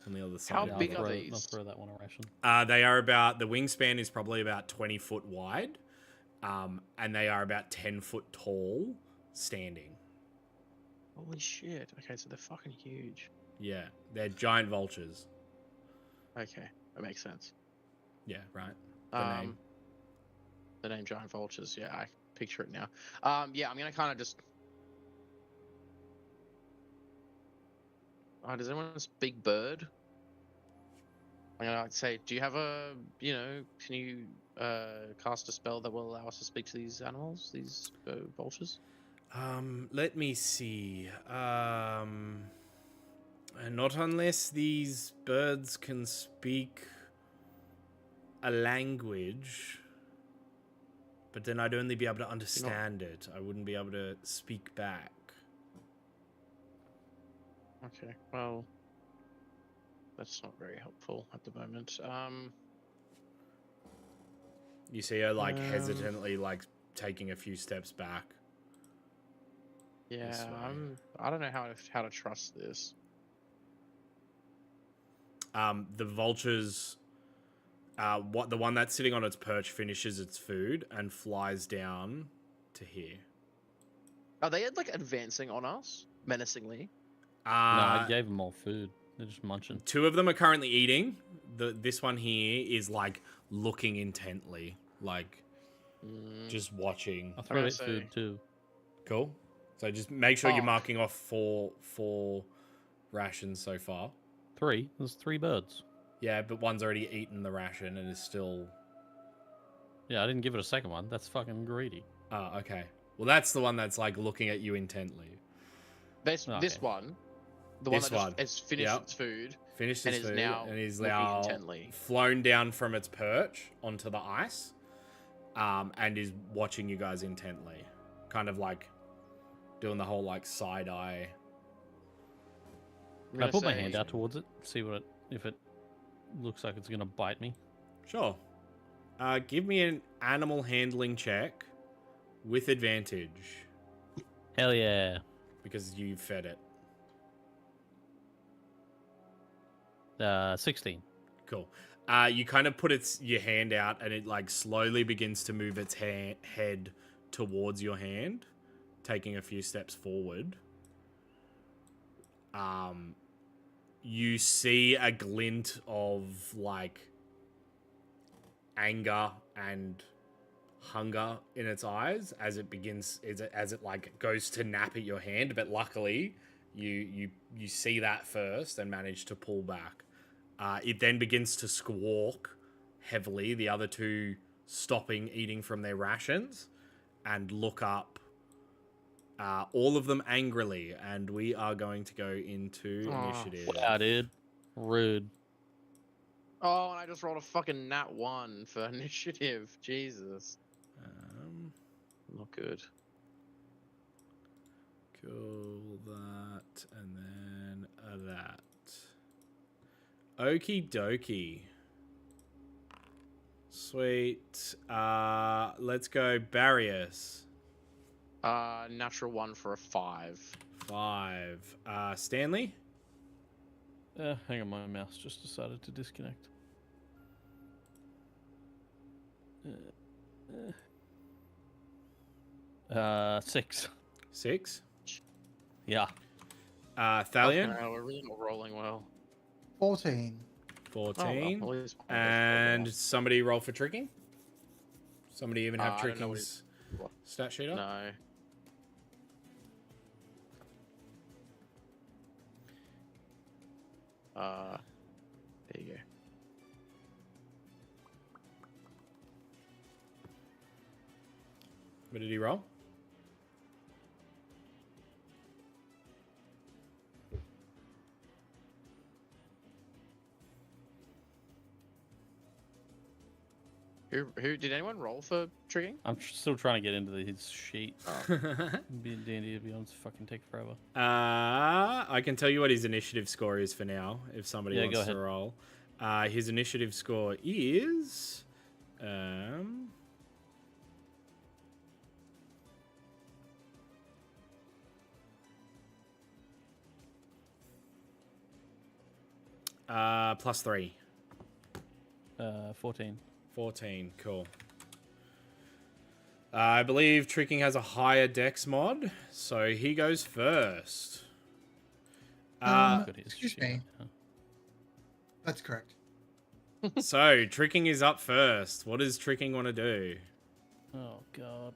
on the other side. How Yeah, big I'll are throw, these? I'll throw that one a ration. They are about, the wingspan is probably about 20 foot wide, and they are about 10 foot tall, standing. Holy shit. Okay, so they're fucking huge. Yeah, they're giant vultures. Okay, that makes sense. Yeah, right. The name. The name Giant Vultures, yeah, I picture it now. Yeah, I'm gonna kind of just... does anyone speak bird? I'm gonna say, do you have a, can you cast a spell that will allow us to speak to these animals, these vultures? Let me see. Not unless these birds can speak a language, but then I'd only be able to understand it. I wouldn't be able to speak back. Okay, well, that's not very helpful at the moment. You see her like hesitantly like taking a few steps back. Yeah, This way. I don't know how to trust this. The vultures, the one that's sitting on its perch finishes its food and flies down to here. Are they like advancing on us menacingly? No, I gave them all food. They're just munching. Two of them are currently eating. This one here is like looking intently, like just watching. I'll throw gonna it say- food too. Cool. So just make sure you're Oh. marking off four rations so far. 3. There's 3 birds. Yeah, but one's already eaten the ration and is still... Yeah, I didn't give it a second one. That's fucking greedy. Oh, okay. Well, that's the one that's like looking at you intently. This Okay. one, the one This that just one. has finished Yep. its food. Finished And its is food now and is looking now intently. flown down from its perch onto the ice, and is watching you guys intently, kind of like doing the whole like side eye. I'm Can I gonna put my say- hand out towards it? See if it looks like it's gonna bite me. Sure. Give me an animal handling check with advantage Hell yeah. because you fed it. 16. Cool. You kind of put your hand out, and it like slowly begins to move its head towards your hand, taking a few steps forward. You see a glint of like anger and hunger in its eyes as it begins, as it like goes to nap at your hand, but luckily you see that first and manage to pull back. It then begins to squawk heavily, the other two stopping eating from their rations, and look up, all of them angrily, and we are going to go into Aw. initiative. Wow, dude. Rude. Oh, and I just rolled a fucking nat 1 for initiative. Jesus. Not good. Cool, that, and then that. Okie dokie. Sweet. Let's go Barrios. Natural 1 for a 5. 5. Stanley? Hang on, my mouse just decided to disconnect. 6. 6. Yeah. Thalion? Okay, we're really not rolling well. 14. 14. Oh, well, at least one of us rolled And well. somebody roll for tricking? Somebody even have I don't know what tricking's stat sheet up? No. There you go. What did he roll? Who did anyone roll for tricking? I'm still trying to get into his sheet. Oh. D&D, to be honest, fucking take forever. I can tell you what his initiative score is for now, if somebody Yeah, go wants to ahead. roll. His initiative score is... +3. 14. 14, cool. I believe tricking has a higher dex mod, so he goes first. Got his Excuse shit, me. huh? That's correct. So tricking is up first. What does tricking want to do? Oh, God.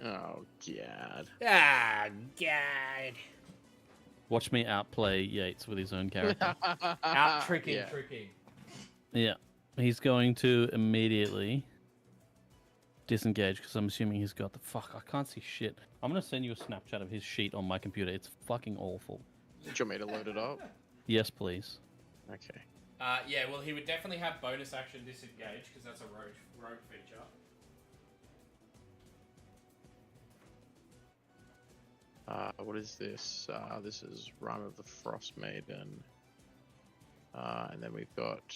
Oh god. Ah, God. Watch me outplay Yates with his own character. Out tricking, Yeah. tricking. Yeah. He's going to immediately disengage because I'm assuming he's got the... Fuck, I can't see shit. I'm going to send you a Snapchat of his sheet on my computer. It's fucking awful. Do you want me to load it up? Yes, please. Okay. Yeah, well, he would definitely have bonus action disengage because that's a rogue feature. What is this? This is Rime of the Frostmaiden. And then we've got...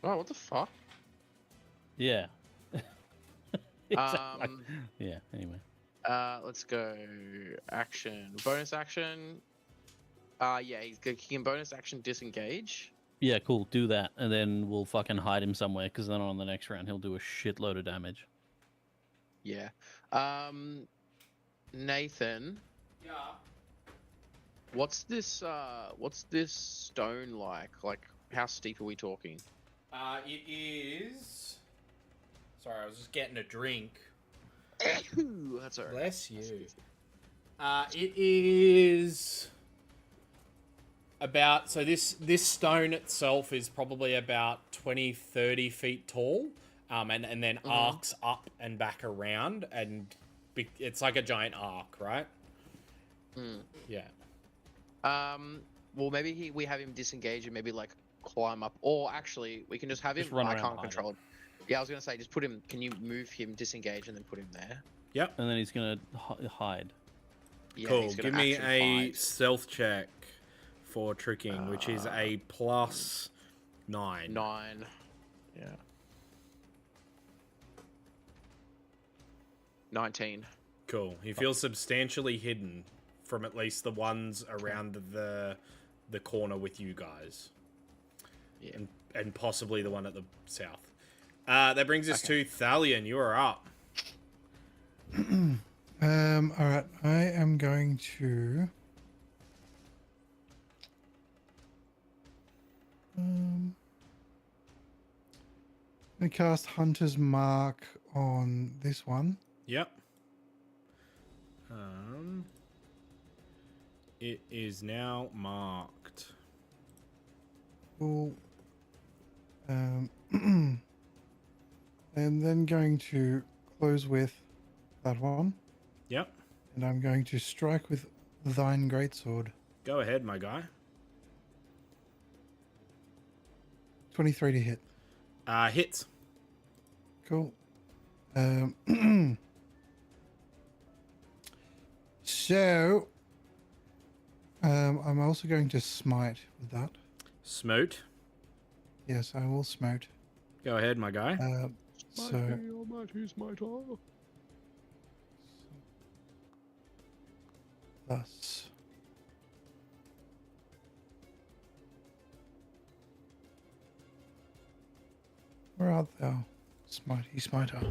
Oh, what the fuck? Yeah. Exactly. Um, Yeah, anyway. Let's go action. Bonus action. Yeah, he can bonus action disengage. Yeah, cool. Do that, and then we'll fucking hide him somewhere, because then on the next round he'll do a shitload of damage. Yeah. Nathan, Yeah. what's this stone like? Like, how steep are we talking? It is... Sorry, I was just getting a drink. That's alright. Bless you. It is about... So this stone itself is probably about 20-30 feet tall. And then arcs up and back around. And it's like a giant arc, right? Yeah. Well, maybe we have him disengage and maybe like climb up, or actually we can just have him. Just run I around can't behind control him. Yeah, I was gonna say just put him. Can you move him, disengage, and then put him there? Yep. And then he's gonna hide. Yeah, Cool. he's gonna Give me action a hide. stealth check for tricking, which is a +9. 9. Yeah. 19. Cool. He feels substantially hidden from at least the ones around the corner with you guys. Yeah. And possibly the one at the south. That brings us to Thalion. You are up. All right. I am going to. I'm going to cast Hunter's Mark on this one. Yep. It is now marked. Cool. And then going to close with that one. Yep. And I'm going to strike with Thine Greatsword. Go ahead, my guy. 23 to hit. Hits. Cool. So, I'm also going to smite with that. Smote. Yes, I will smote. Go ahead, my guy. So, thus. Where art thou, smitey smiter?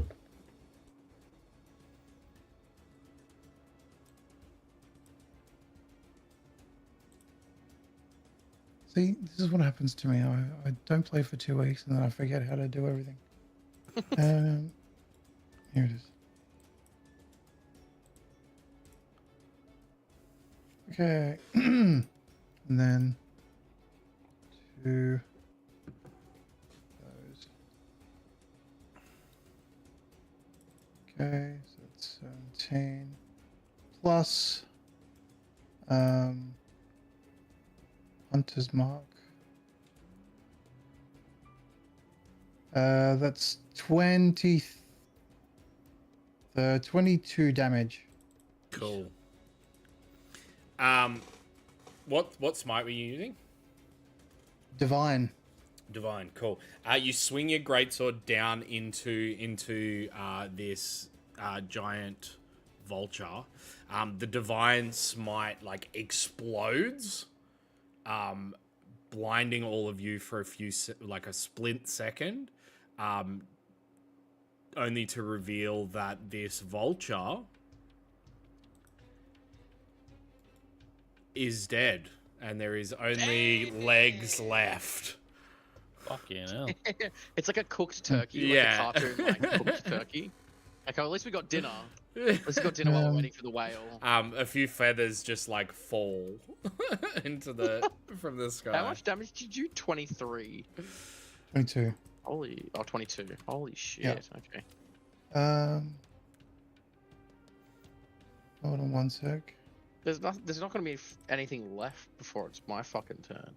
See, this is what happens to me. I don't play for 2 weeks and then I forget how to do everything. Here it is. Okay. And then 2 those. Okay, so that's 17 plus Hunter's Mark. That's 22 damage. Cool. What smite were you using? Divine. Divine, cool. You swing your greatsword down into this giant vulture. The divine smite like explodes, blinding all of you for like a split second, only to reveal that this vulture is dead, and there is only legs left. Fucking hell. It's like a cooked turkey, Yeah. like a cartoon, like cooked turkey. Okay, well, at least we got dinner. At least we got dinner while we're waiting for the whale. A few feathers just like fall into from the sky. How much damage did you? 23. 22. Holy, 22. Holy shit. Yeah. Okay. Hold on one sec. There's not going to be anything left before it's my fucking turn.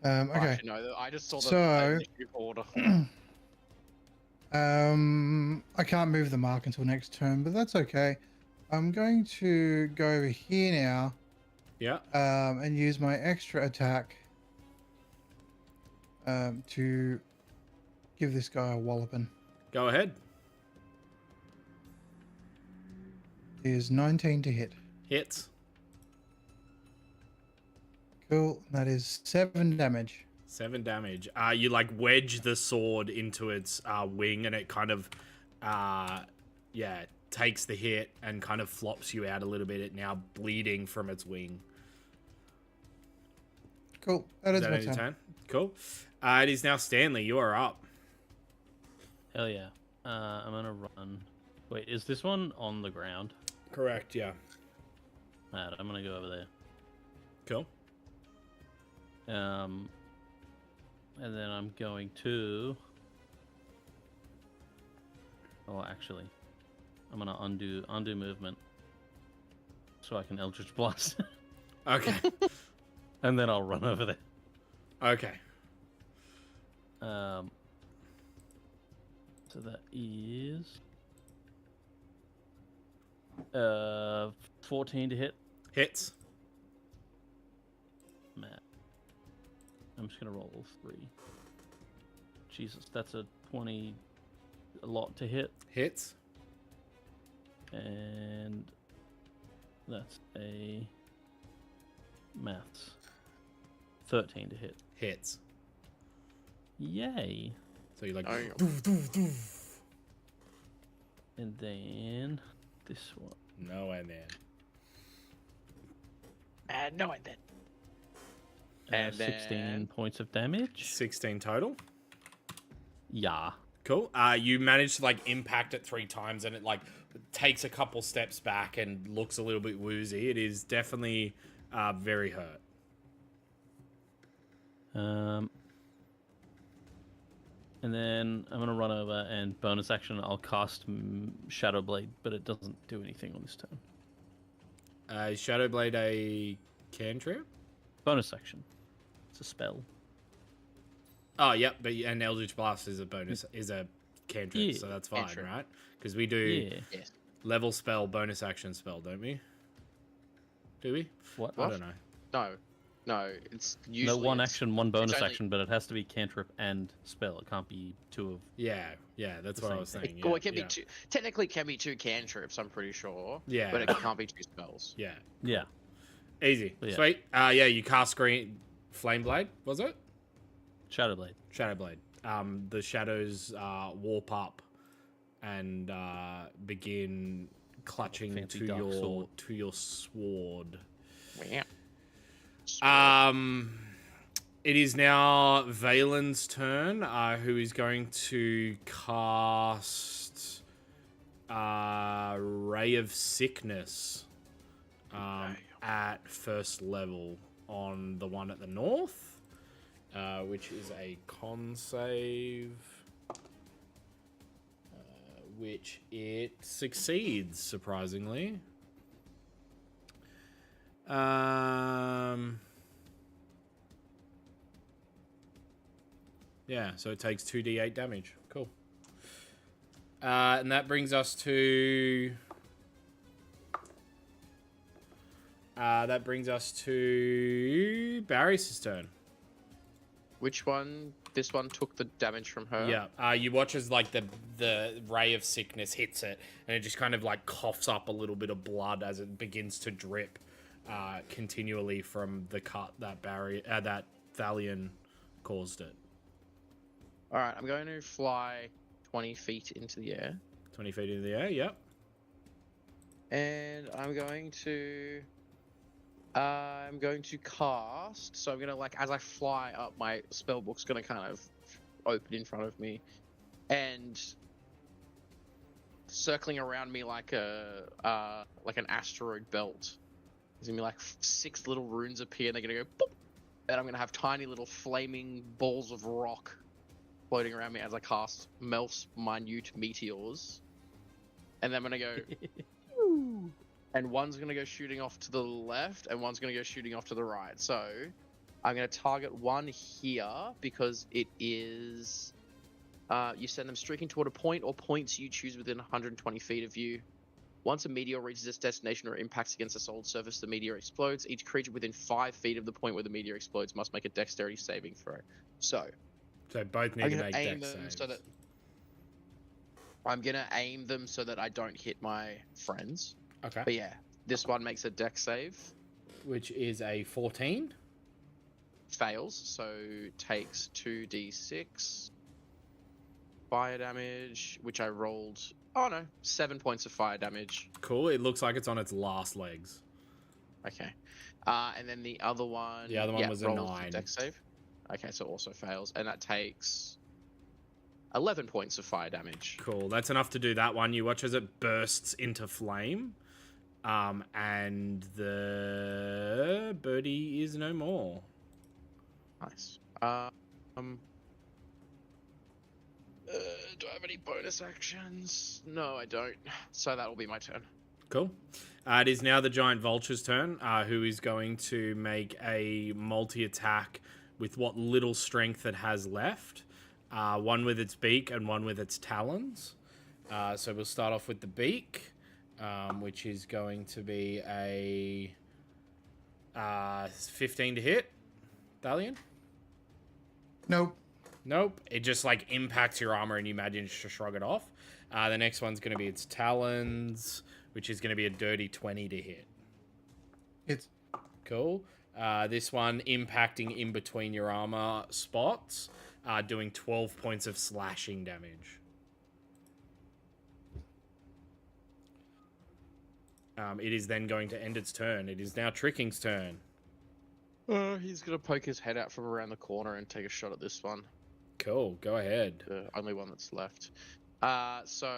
Okay. Actually, no, I just saw the So- initiative order. I can't move the mark until next turn, but that's okay. I'm going to go over here now, Yeah. and use my extra attack, to give this guy a walloping. Go ahead. Is 19 to hit. Hits. Cool. That is 7 damage. 7 damage. You like wedge the sword into its wing, and it kind of, takes the hit and kind of flops you out a little bit. It now bleeding from its wing. Cool. That is Is that my end your turn. turn? Cool. It is now Stanley. You are up. Hell yeah. I'm gonna run. Wait, is this one on the ground? Correct. Yeah. Mad. I'm gonna go over there. Cool. And then I'm going to. Oh, actually, I'm gonna undo movement, so I can Eldritch Blast, Okay. and then I'll run over there. Okay. So that is 14 to hit. Hits. Matt. I'm just gonna roll 3. Jesus, that's a 20. A lot to hit, Hits. and that's a maths 13 to hit. Hits. Yay! So you're like. Oh, yeah. Doof, doof, doof. And then this one. No way, man. No, I did. And And 16 then- points of damage. 16 total. Yeah. Cool. You manage to like impact it 3 times, and it like takes a couple steps back and looks a little bit woozy. It is definitely very hurt. And then I'm gonna run over and bonus action. I'll cast Shadow Blade, but it doesn't do anything on this turn. Is Shadow Blade a cantrip? Bonus action. It's a spell. Oh, yep. But and Eldritch Blast is a bonus, is a cantrip, Yeah, so that's fine, cantrip. right? Because we do Yeah. Yes. level spell, bonus action spell, don't we? Do we? What? I don't know. No, it's usually No, one it's- action, one bonus only- action, but it has to be cantrip and spell. It can't be 2 of. Yeah, that's The what I same was thing. saying. Well, Yeah, it can yeah. be 2. Technically, it can be 2 cantrips. I'm pretty sure. Yeah. But it can't be 2 spells. Yeah. Yeah. Easy. Yeah. Sweet. Yeah, you cast green flame blade, was it? Shadow Blade. Shadow blade. The shadows warp up and begin clutching Fancy to dark your sword. sword. Yeah. It is now Valen's turn, who is going to cast Ray of Sickness at first level on the one at the north, which is a con save, which it succeeds, surprisingly. Yeah, so it takes 2d8 damage. Cool. And that brings us to... Barry's turn. Which one? This one took the damage from her? Yeah. You watch as like the ray of sickness hits it, and it just kind of like coughs up a little bit of blood as it begins to drip continually from the cut that that Thalion caused it. All right, I'm going to fly 20 feet into the air. 20 feet into the air, yep. And I'm going to cast. So I'm gonna like as I fly up, my spell book's gonna kind of open in front of me, and circling around me like an asteroid belt. There's gonna be like 6 little runes appear, and they're gonna go boop, and I'm gonna have tiny little flaming balls of rock floating around me as I cast Melf's minute meteors, and then I'm gonna go. And one's going to go shooting off to the left, and one's going to go shooting off to the right. So I'm going to target one here because it is... you send them streaking toward a point or points you choose within 120 feet of you. Once a meteor reaches its destination or impacts against a solid surface, the meteor explodes. Each creature within 5 feet of the point where the meteor explodes must make a dexterity saving throw. So both need to make dex saves. So that I'm going to aim them so that I don't hit my friends. Okay. But yeah, this one makes a dex save. Which is a 14. Fails, so takes 2d6 fire damage, which I rolled... Oh no, 7 points of fire damage. Cool, it looks like it's on its last legs. Okay. And then the other one... The other one was a 9. Dex save. Okay, so also fails, and that takes 11 points of fire damage. Cool, that's enough to do that one. You watch as it bursts into flame. And the birdie is no more. Nice. Do I have any bonus actions? No, I don't. So that will be my turn. Cool. It is now the giant vulture's turn, who is going to make a multi-attack with what little strength it has left. One with its beak and one with its talons. So we'll start off with the beak. Which is going to be a 15 to hit. Thalion? Nope. Nope. It just like impacts your armor and you manage to shrug it off. The next one's going to be its talons, which is going to be a dirty 20 to hit. It's cool. This one impacting in between your armor spots, doing 12 points of slashing damage. It is then going to end its turn. It is now Tricking's turn. He's going to poke his head out from around the corner and take a shot at this one. Cool, go ahead. The only one that's left. So,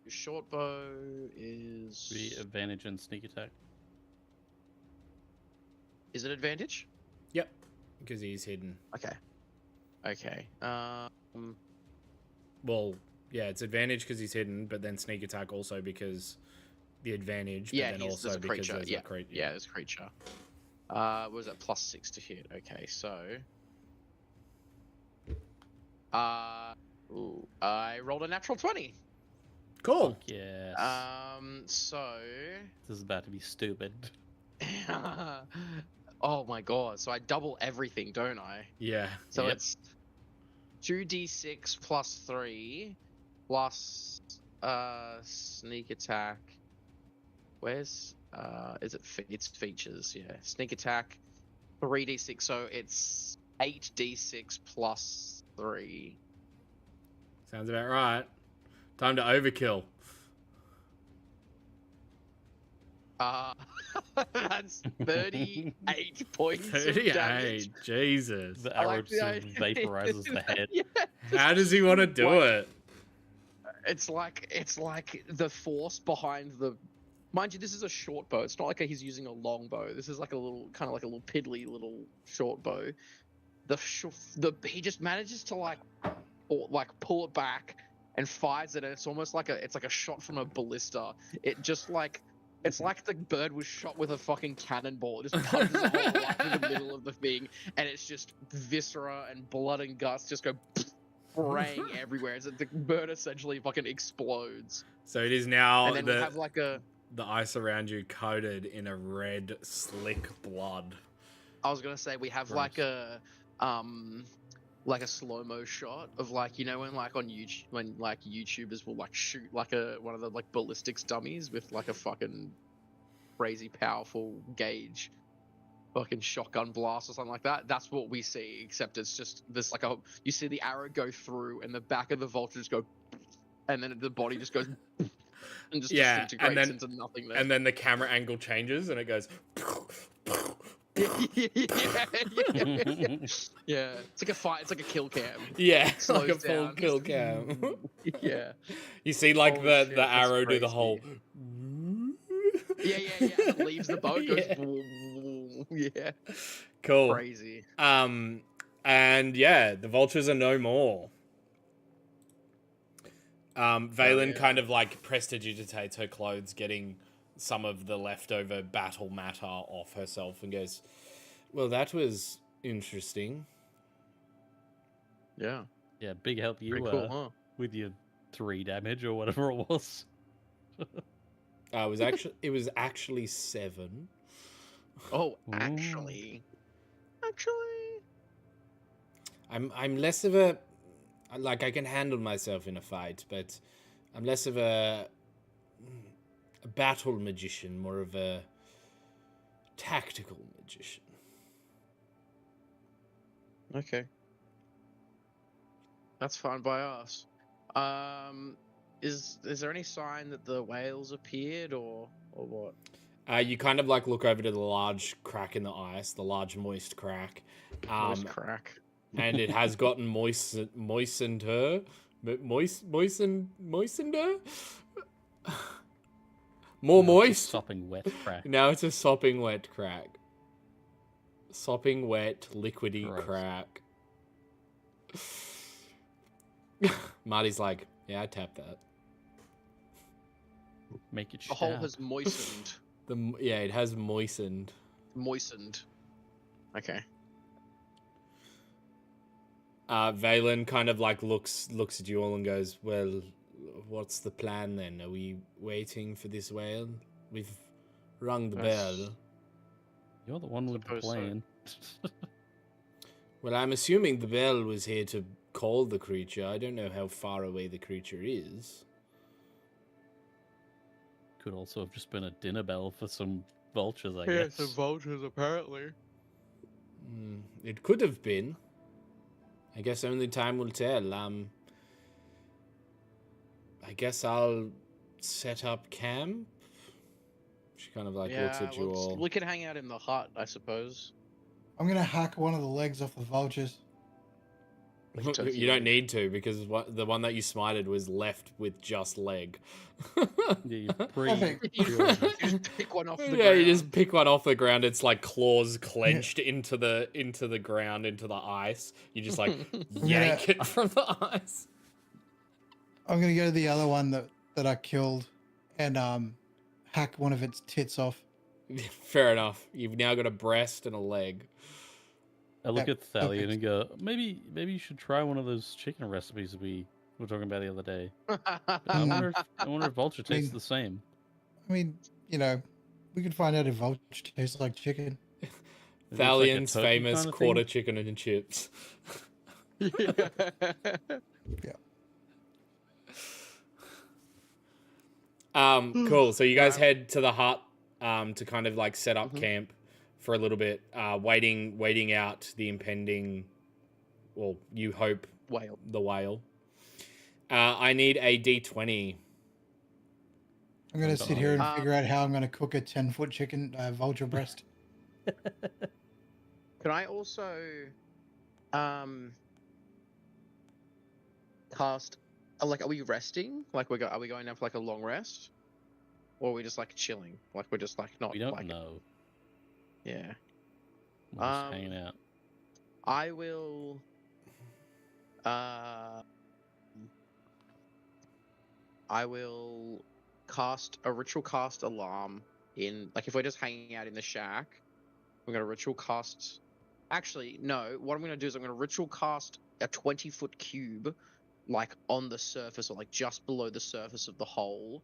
short bow is... The advantage and sneak attack. Is it advantage? Yep, because he's hidden. Okay. Well, yeah, it's advantage because he's hidden, but then sneak attack also because... the advantage, but then also there's a because creature. there's a creature. Yeah, there's a creature. What was that? +6 to hit. Okay, so... I rolled a natural 20. Cool. Yes. So... This is about to be stupid. Oh my god, so I double everything, don't I? Yeah. So it's 2d6 plus 3 plus sneak attack. Where's is it its features? Yeah, sneak attack 3d6, so it's 8d6 plus 3. Sounds about right. Time to overkill. That's 38 points 38, of damage. Jesus. The I arrow like the just idea. vaporizes the head. Yeah. How does he want to do it? It's like the force behind the Mind you, this is a short bow. It's not like he's using a long bow. This is like a little, kind of like a little piddly little short bow. He just manages to pull it back and fires it. And it's almost like a shot from a ballista. It just like it's like the bird was shot with a fucking cannonball. It just punches a hole right through the middle of the thing, and it's just viscera and blood and guts just go spraying everywhere. The bird essentially fucking explodes. So it is now And then we have like a. the ice around you coated in a red, slick blood. I was gonna say we have like a slow-mo shot of like, you know, when like on YouTube, when like YouTubers will like shoot like one of the like ballistics dummies with like a fucking crazy powerful gauge fucking shotgun blast or something like that. That's what we see, except it's just this like you see the arrow go through and the back of the vulture just go, and then the body just goes and just disintegrates into nothing there. And then the camera angle changes and it goes. Yeah, it's like a fight. It's like a kill cam. Yeah, It like a slows full down. kill cam. Yeah. You see, like Holy shit, the that's arrow do the crazy. whole. Yeah. It leaves the boat. Yeah. Goes. Yeah. Cool. Crazy. And yeah, the vultures are no more. Valen kind of like prestidigitates her clothes, getting some of the leftover battle matter off herself, and goes, "Well, that was interesting." Yeah. Yeah, big help you Pretty cool, huh? with your 3 damage or whatever it was. It was actually 7. Oh, Ooh. actually. I'm less of a like I can handle myself in a fight, but I'm less of a battle magician, more of a tactical magician. Okay. That's fine by us. Is there any sign that the whales appeared or what? You kind of like look over to the large crack in the ice, the large moist crack. Moist crack. And it has gotten moistened her. Moistened her? More moist? Sopping wet crack. Now it's a sopping wet crack. Sopping wet, liquidy Gross. crack. Marty's like, yeah, I tapped that. Make it The hole stout. has moistened. It has moistened. Moistened. Okay. Valen kind of like looks at you all and goes, "Well, what's the plan then? Are we waiting for this whale? We've rung the bell." You're the one with the Suppose so. plan. Well, I'm assuming the bell was here to call the creature. I don't know how far away the creature is. Could also have just been a dinner bell for some vultures, I guess. vultures apparently. It could have been. I guess only time will tell. I guess I'll set up camp. She kind of like looks at you all. We could hang out in the hut, I suppose. I'm gonna hack one of the legs off the vultures. You don't need to, because the one that you smited was left with just leg. Yeah, you're pretty. Perfect. You just pick one off the ground. Yeah, you just pick one off the ground. It's like claws clenched into the ground, into the ice. You just like yank it from the ice. I'm gonna go to the other one that I killed, and hack one of its tits off. Fair enough. You've now got a breast and a leg. I look Yep, at Thalion perfect. and go, maybe you should try one of those chicken recipes we were talking about the other day. I wonder if vulture tastes the same. I mean, you know, we could find out if vulture tastes like chicken. Maybe it's like a Thalion's turkey famous kind of quarter thing? chicken and chips. Cool. So you guys head to the hut to kind of like set up camp for a little bit, waiting out the impending, well, you hope, Whale. the whale. I need a D20. I'm gonna sit here and Um, figure out how I'm gonna cook a 10-foot chicken vulture breast. Can I also cast? Like, are we resting? Like, are we going down for like a long rest? or are we just like chilling? Like we're just like not. We don't like, know. Yeah. We're just Um, hanging out. I will. Uh, I will cast a ritual cast alarm in. Like if we're just hanging out in the shack, we're gonna ritual cast. Actually, no. What I'm gonna do is I'm gonna ritual cast a 20-foot cube, like on the surface or like just below the surface of the hole,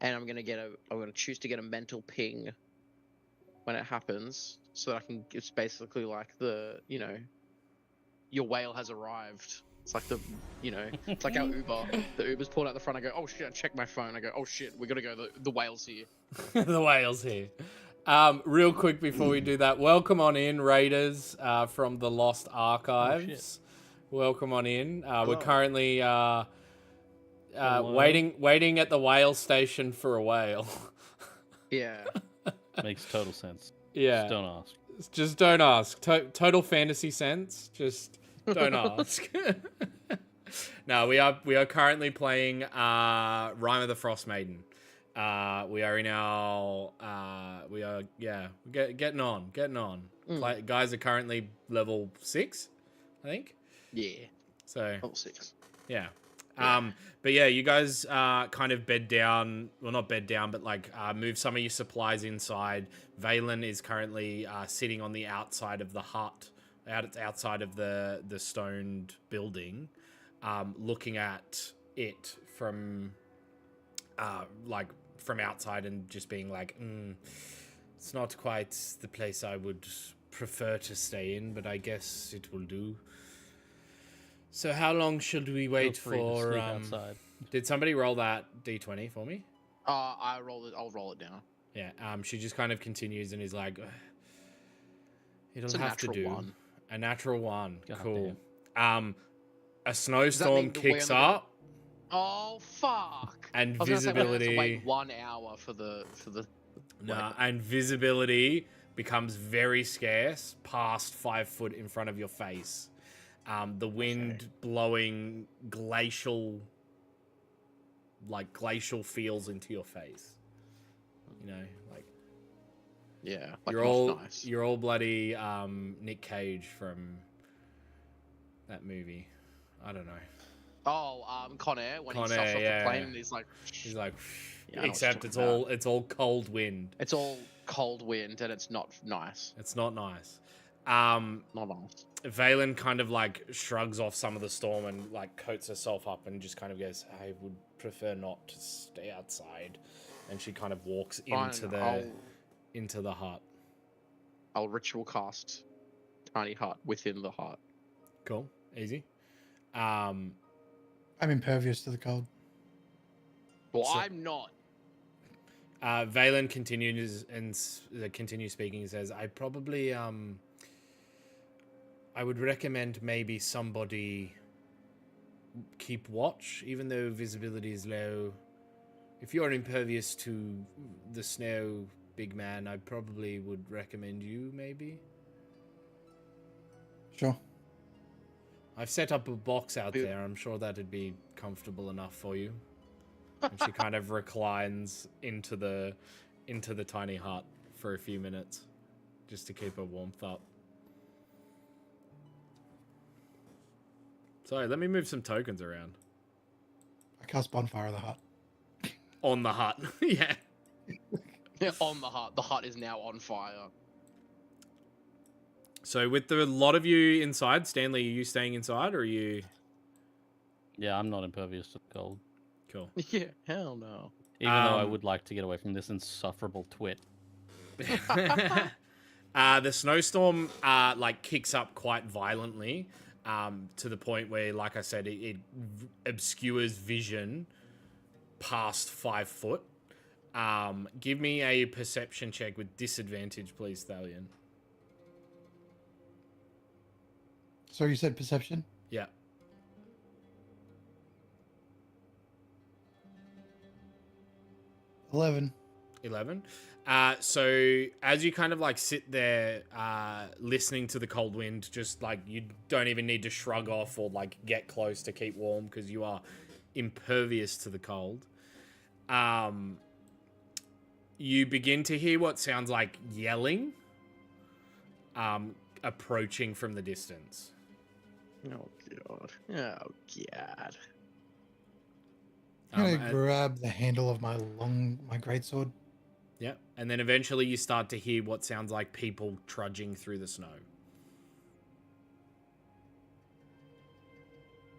and I'm gonna choose to get a mental ping when it happens, so that I can. It's basically like your whale has arrived. It's like it's like our Uber. The Uber's pulled out the front. I go, oh shit! I check my phone. I go, oh shit! We gotta go. The whale's here. The whale's here. Real quick before we do that, welcome on in, Raiders from the Lost Archives. Welcome on in. We're Hello. currently Hello. waiting at the whale station for a whale. Yeah. Makes total sense. Yeah. Just don't ask. Just don't ask. Total fantasy sense. Just don't ask. No, we are currently playing Rime of the Frostmaiden. We are in our getting on. Guys are currently level 6, I think. Yeah. So Level 6. yeah. Yeah. But yeah, you guys kind of bed down. Well, not bed down, but like move some of your supplies inside. Valen is currently sitting on the outside of the hut, outside of the stoned building, looking at it from from outside and just being like, it's not quite the place I would prefer to stay in, but I guess it will do. So how long should we wait Feel free to for? sneak outside. Did somebody roll that d20 for me? I'll roll it down. Yeah. She just kind of continues and is like, it'll It's a have to natural do. one. A natural one. God Cool. damn. A snowstorm mean the way kicks on the- up Oh fuck! and I was gonna say we have to visibility. wait 1 hour for the. Nah, and visibility becomes very scarce, past 5 foot in front of your face. The wind blowing glacial feels into your face. You know, like Yeah. Like you're not all nice. you're all bloody Nick Cage from that movie. I don't know. Oh, Con Air when Con he stuffs Air, off yeah. the plane and he's like. He's like, Yeah, I know what except you're it's talking all cold wind. It's all cold wind and it's not nice. It's not nice. Not nice. Valen kind of like shrugs off some of the storm and like coats herself up and just kind of goes, I would prefer not to stay outside. And she kind of walks Fine, into the hut. I'll ritual cast tiny hut within the hut. Cool. Easy. I'm impervious to the cold. Well, So- I'm not. Valen continues speaking. He says, I probably I would recommend maybe somebody keep watch, even though visibility is low. If you're impervious to the snow, big man, I probably would recommend you, maybe. Sure. I've set up a box out Dude. there. I'm sure that'd be comfortable enough for you. And she kind of reclines into the tiny hut for a few minutes, just to keep her warmth up. Sorry, let me move some tokens around. I cast bonfire of the hut. On the hut. Yeah. Yeah, on the hut. The hut is now on fire. So with the lot of you inside, Stanley, are you staying inside or are you... Yeah, I'm not impervious to the cold. Cool. Yeah, hell no. Even though I Um, would like to get away from this insufferable twit. The snowstorm like kicks up quite violently to the point where, like I said, it obscures vision past 5 foot. Give me a perception check with disadvantage, please, Thalion. So you said perception? Yeah. 11. 11. So as you kind of like sit there listening to the cold wind, just like you don't even need to shrug off or like get close to keep warm because you are impervious to the cold. You begin to hear what sounds like yelling, approaching from the distance. Oh god. Oh god. I'm gonna And- grab the handle of my greatsword. yeah, and then eventually you start to hear what sounds like people trudging through the snow.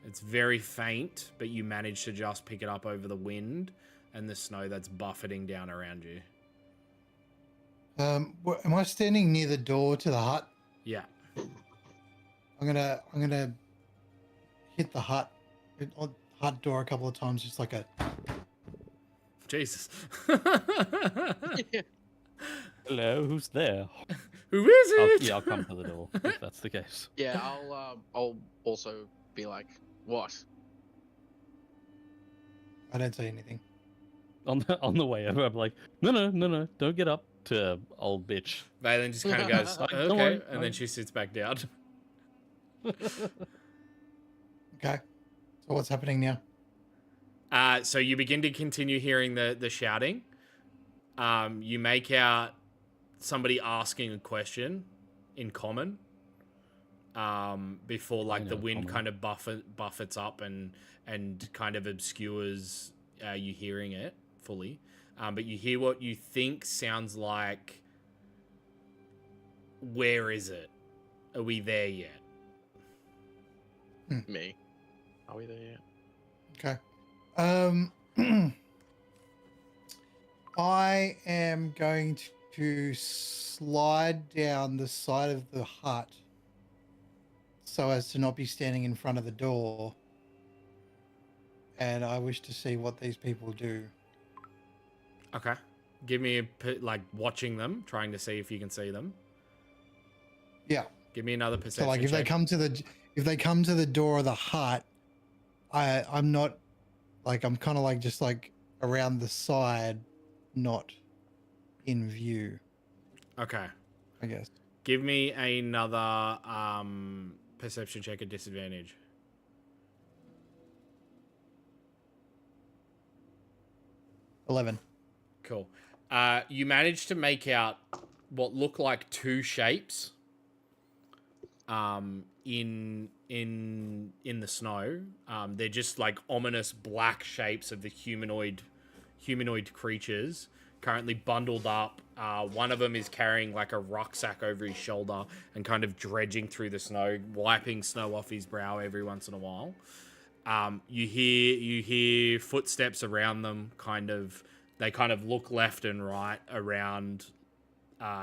It's very faint, but you manage to just pick it up over the wind and the snow that's buffeting down around you. Am I standing near the door to the hut? Yeah. I'm gonna hit the hut door a couple of times, just like a. Jesus. Hello, who's there? Who is it? Yeah, I'll come to the door if that's the case. Yeah, I'll also be like, what? I don't say anything. On the way over, I'm like, no, don't get up to old bitch. Valen just kind of goes, Don't okay, worry, and then she sits back down. Okay. So what's happening now? So you begin to continue hearing the shouting. You make out somebody asking a question in common. Before like the wind kind of buffets up and kind of obscures you hearing it fully. But you hear what you think sounds like, where is it? Are we there yet? Me. Are we there yet? Okay. I am going to slide down the side of the hut so as to not be standing in front of the door. And I wish to see what these people do. Okay. Give me like watching them, trying to see if you can see them. Yeah. Give me another perception. So like if check. they come to the door of the hut, I'm not like, I'm kind of like just like around the side, not in view, Okay. I guess. Give me another perception check at disadvantage. 11. Cool. You managed to make out what look like two shapes in the snow. They're just like ominous black shapes of the humanoid creatures currently bundled up. One of them is carrying like a rucksack over his shoulder and kind of dredging through the snow, wiping snow off his brow every once in a while. You hear footsteps around them. They kind of look left and right around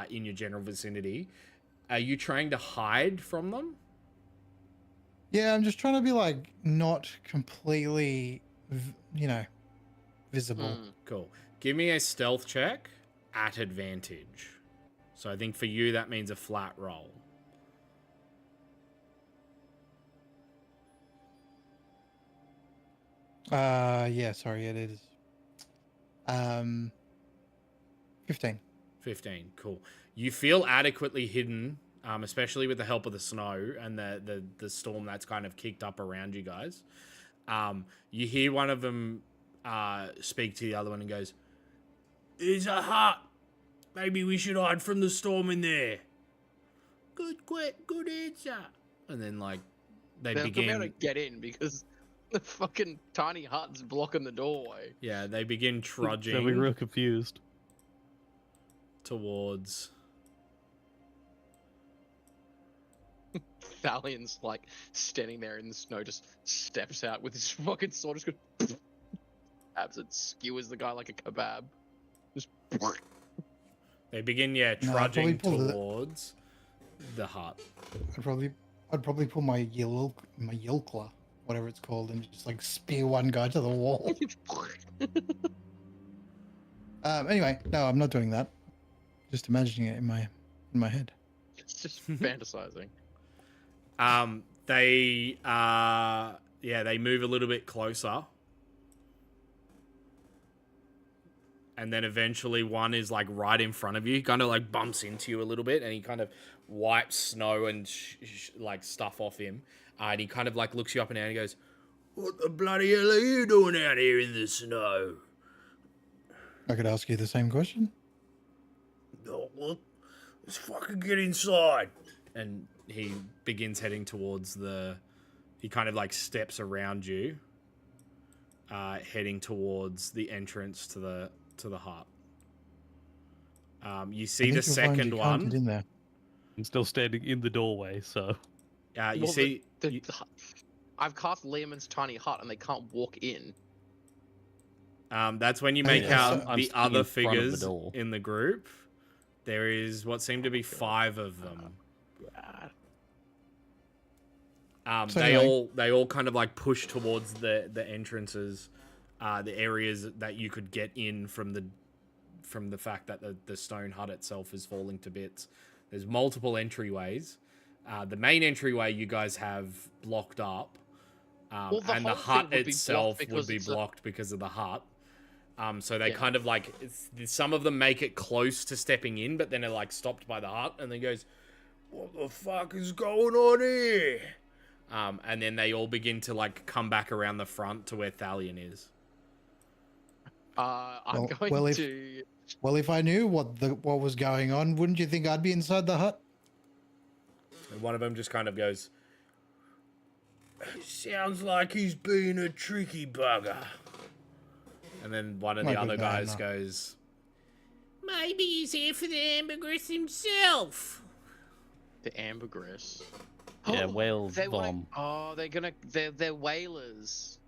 in your general vicinity. Are you trying to hide from them? Yeah, I'm just trying to be like not completely, visible. Cool. Give me a stealth check at advantage. So I think for you that means a flat roll. Yeah, sorry, it is. 15. 15. Cool. You feel adequately hidden, especially with the help of the snow and the storm that's kind of kicked up around you guys. You hear one of them speak to the other one and goes, "There's a hut. Maybe we should hide from the storm in there." Good answer. And then like they They'll be able to begin. get in because the fucking tiny hut's blocking the doorway. Yeah, they begin So we're trudging real confused. towards. Thalian's like standing there in the snow, just steps out with his fucking sword, just goes, stabs it, skewers the guy like a kebab. Just They begin, No, trudging I'd probably pull towards the hut. I'd probably pull my yilkla, whatever it's called, and just like spear one guy to the wall. Anyway, no, I'm not doing that. Just imagining it in my head. It's just fantasizing. They move a little bit closer. And then eventually one is like right in front of you, kind of like bumps into you a little bit, and he kind of wipes snow and like stuff off him. And he kind of like looks you up and down and he goes, "What the bloody hell are you doing out here in the snow?" I could ask you the same question. let's fucking get inside. And he begins heading towards he kind of like steps around you, heading towards the entrance to the hut. You see the second one. In there. I'm still standing in the doorway, so. You see. I've cast Lehman's tiny hut and they can't walk in. That's when you make Yeah, out I'm the standing other in front of the figures door. in the group. There is what seem to be 5 of them. So they anyway- they all kind of like push towards the entrances, the areas that you could get in from the fact that the stone hut itself is falling to bits. There's multiple entryways. The main entryway you guys have blocked up, Well, the and the whole hut thing would be itself blocked would be because blocked because of the hut. So they Yeah. kind of like some of them make it close to stepping in, but then they're like stopped by the hut, and then goes, "What the fuck is going on here?" And then they all begin to like come back around the front to where Thalion is. I'm going well, if- to. Well, if I knew what was going on, wouldn't you think I'd be inside the hut? And one of them just kind of goes, "Sounds like he's been a tricky bugger." And then one of the Might be other bad guys enough. goes, "Maybe he's here for the ambergris himself." The ambergris. Yeah, whales They vom. they're whalers.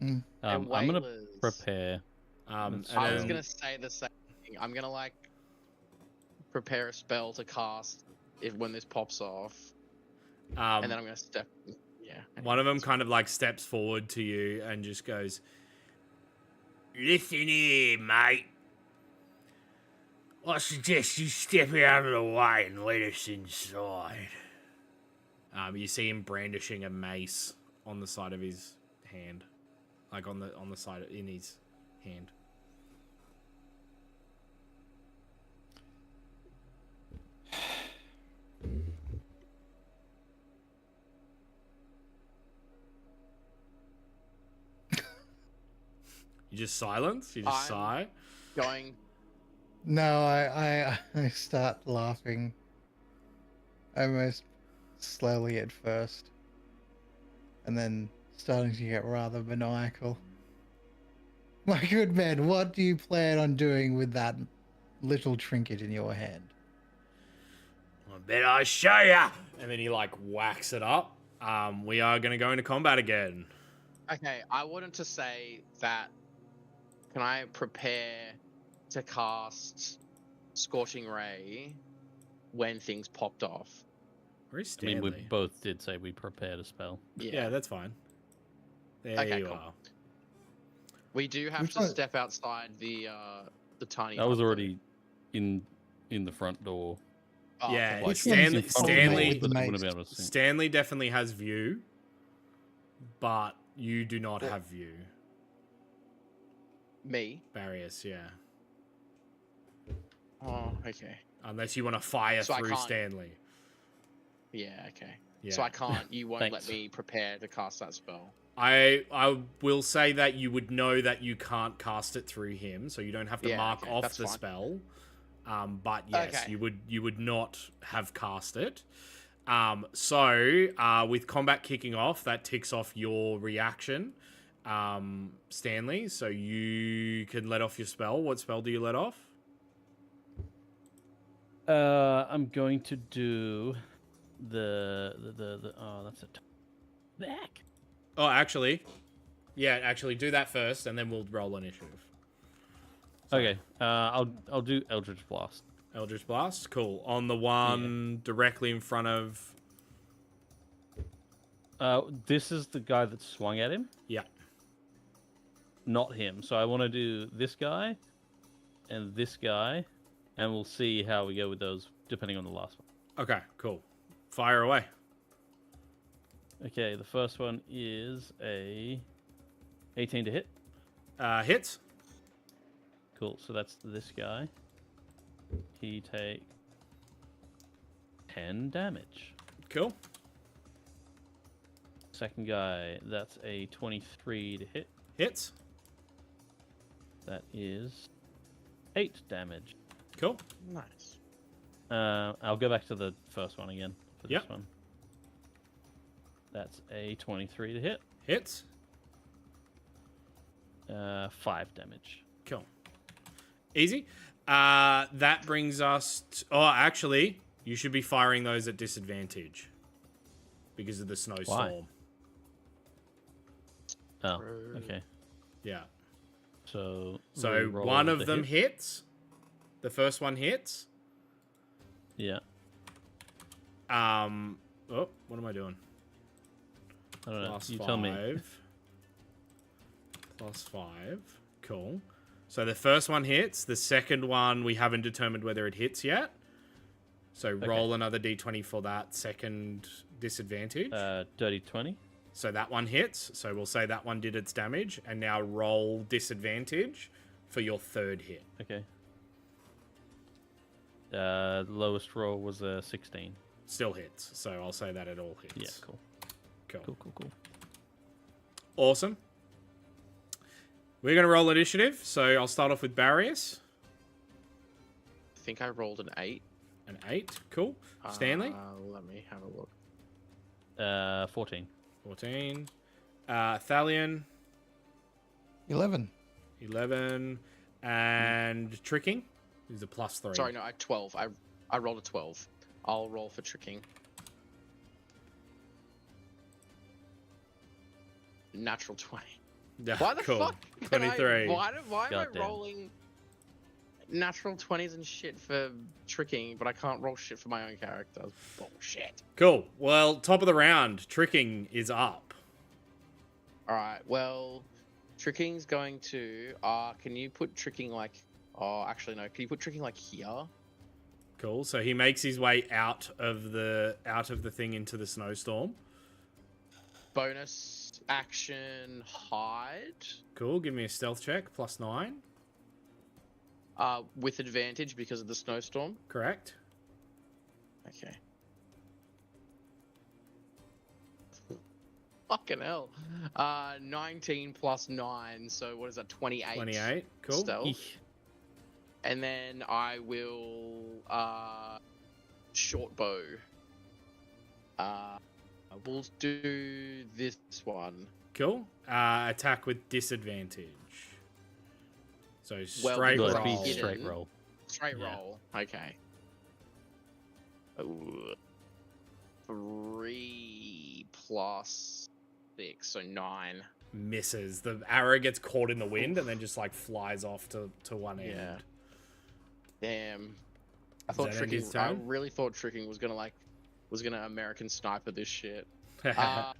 Mm. I'm They're gonna whalers. prepare. And I was then- gonna say the same thing. I'm gonna like prepare a spell to cast when this pops off, and then I'm gonna step. Yeah. One of them kind of like steps forward to you and just goes, "Listen here, mate. I suggest you step out of the way and let us inside." You see him brandishing a mace on the side of his hand, like on the side in his hand. You just silence. You just sigh. Going. No, I start laughing. Almost slowly at first. And then starting to get rather maniacal. My good man, what do you plan on doing with that little trinket in your hand? I bet I show ya. And then he like whacks it up. We are gonna go into combat again. Okay, I wanted to say that. Can I prepare to cast Scorching Ray when things popped off? Where's I mean, Stanley? we both did say we prepared a spell. Yeah, that's fine. There Okay, you cool. are. We do have Which to one? step outside the tiny. I was hut, though. already in the front door. Oh, Yeah, okay. Like, Which one's in front of me Stanley- with the but I wouldn't mace? be able to see. Stanley definitely has view, but you do not have view. Me. Barriers, yeah. Oh, okay. Unless you want to fire So I through can't- Stanley. Yeah, okay. Yeah. So I can't. You won't let Thanks. me prepare to cast that spell. I will say that you would know that you can't cast it through him, so you don't have to Yeah, mark okay, off that's the fine. spell. But yes, Okay. you would not have cast it. So with combat kicking off, that ticks off your reaction, Stanley. So you can let off your spell. What spell do you let off? I'm going to do the oh, that's back. Oh, actually, do that first, and then we'll roll initiative. Okay, I'll do Eldritch Blast. Eldritch Blast, cool. On the one directly in front of. This is the guy that swung at him, Yeah. not him. So I want to do this guy and this guy, and we'll see how we go with those depending on the last one. Okay, cool. Fire away. Okay, the first one is a 18 to hit. Hits. Cool. So that's this guy. He takes 10 damage. Cool. Second guy, that's a 23 to hit. Hits. That is 8 damage. Cool. Nice. I'll go back to the first one again for this Yep. one. That's a 23 to hit. Hits. 5 damage. Cool. Easy. That brings us to... Oh, actually, you should be firing those at disadvantage because of the snowstorm. Oh, okay. Yeah. So So one of them hits. The first one hits. Yeah. Oh, what am I doing? I don't know. Plus You 5. tell me. Plus 5. Cool. So the first one hits. The second one, we haven't determined whether it hits yet. So roll another d20 for that second disadvantage. Dirty 20. So that one hits. So we'll say that one did its damage. And now roll disadvantage for your third hit. Okay. The lowest roll was a 16. Still hits. So I'll say that it all hits. Yeah, cool. Cool. Awesome. We're going to roll initiative. So I'll start off with Barrios. I think I rolled an 8. An 8. Cool. Stanley? Let me have a look. 14. 14. Thalion? 11. 11. And tricking is a plus 3. Sorry, no, I 12. I rolled a 12. I'll roll for tricking. Natural 20. Yeah, Why the cool. fuck? can 23. Why am I Goddamn. rolling natural 20s and shit for tricking, but I can't roll shit for my own character? Bullshit. Cool. Well, top of the round. Tricking is up. Alright, well, tricking's going to... can you put tricking like... Oh, actually, no. Can you put tricking like here? Cool. So he makes his way out of the thing into the snowstorm. Bonus action hide. Cool. Give me a stealth check. Plus 9. With advantage because of the snowstorm. Correct. Okay. Fucking hell. 19 plus 9, so what is that, 28? 28. Cool. Stealth. Eesh. And then I will short bow. We'll do this one. Cool. Attack with disadvantage. So Well, straight because It'd be roll. hidden. straight roll. Straight Yeah. roll. Okay. Ooh. 3 plus 6, so 9. Misses. The arrow gets caught in the wind and then just like flies off to one end. Yeah. Damn. I Does thought that end tricking. his I turn? really thought tricking was gonna American sniper this shit. Yeah,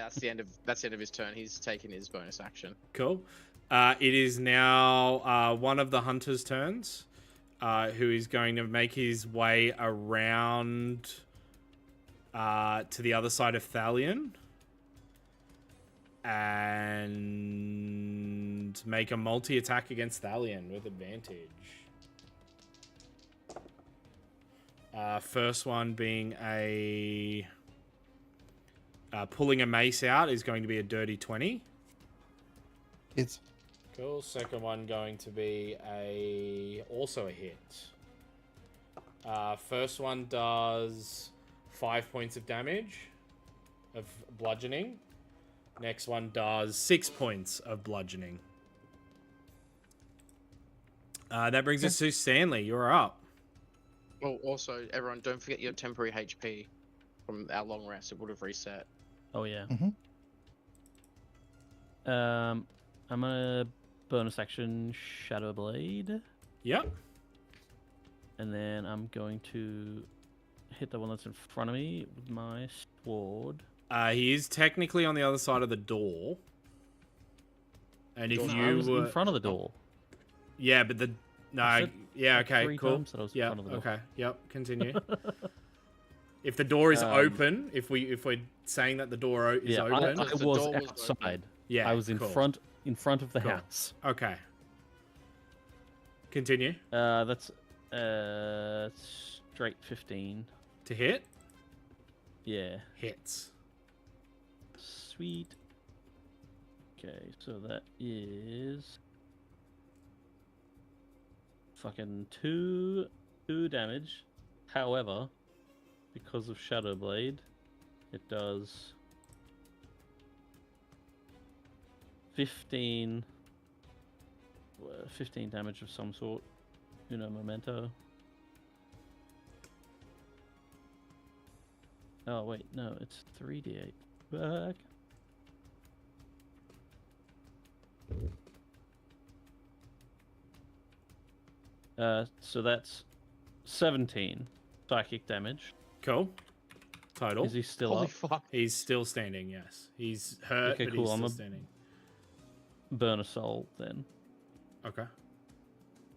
that's the end of his turn. He's taken his bonus action. Cool. It is now one of the hunters' turns, who is going to make his way around to the other side of Thalion and make a multi-attack against Thalion with advantage. First one being a... pulling a mace out is going to be a dirty 20. It's Cool. Second one going to be also a hit. First one does 5 points of damage of bludgeoning. Next one does 6 points of bludgeoning. That brings us to Stanley. You're up. Oh, also, everyone, don't forget your temporary HP from our long rest. It would have reset. Oh yeah. Mhm. I'm gonna bonus action Shadow Blade, Yep. and then I'm going to hit the one that's in front of me with my sword. He is technically on the other side of the door. And if No, I you was were... in front of the door. Yeah, but the... No, I said yeah, like okay, 3 cool. times that I was in Yeah, front of the door. okay, yep, continue. If the door is Um, open, if we're saying that the door is Yeah, I open... If was the door was outside. open. yeah, I was in cool. front of the Cool. house. Okay. Continue. That's straight 15. To hit? Yeah. Hits. Sweet. Okay, so that is fucking two damage. However, because of Shadow Blade, it does 15 damage of some sort. Uno momento. Oh wait, no, it's 3d8. Back. So that's 17 psychic damage. Cool. Total. Is he still Holy up? fuck. He's still standing, yes. He's hurt, Okay, but cool, he's I'm still a- standing. Burn a soul then, Okay.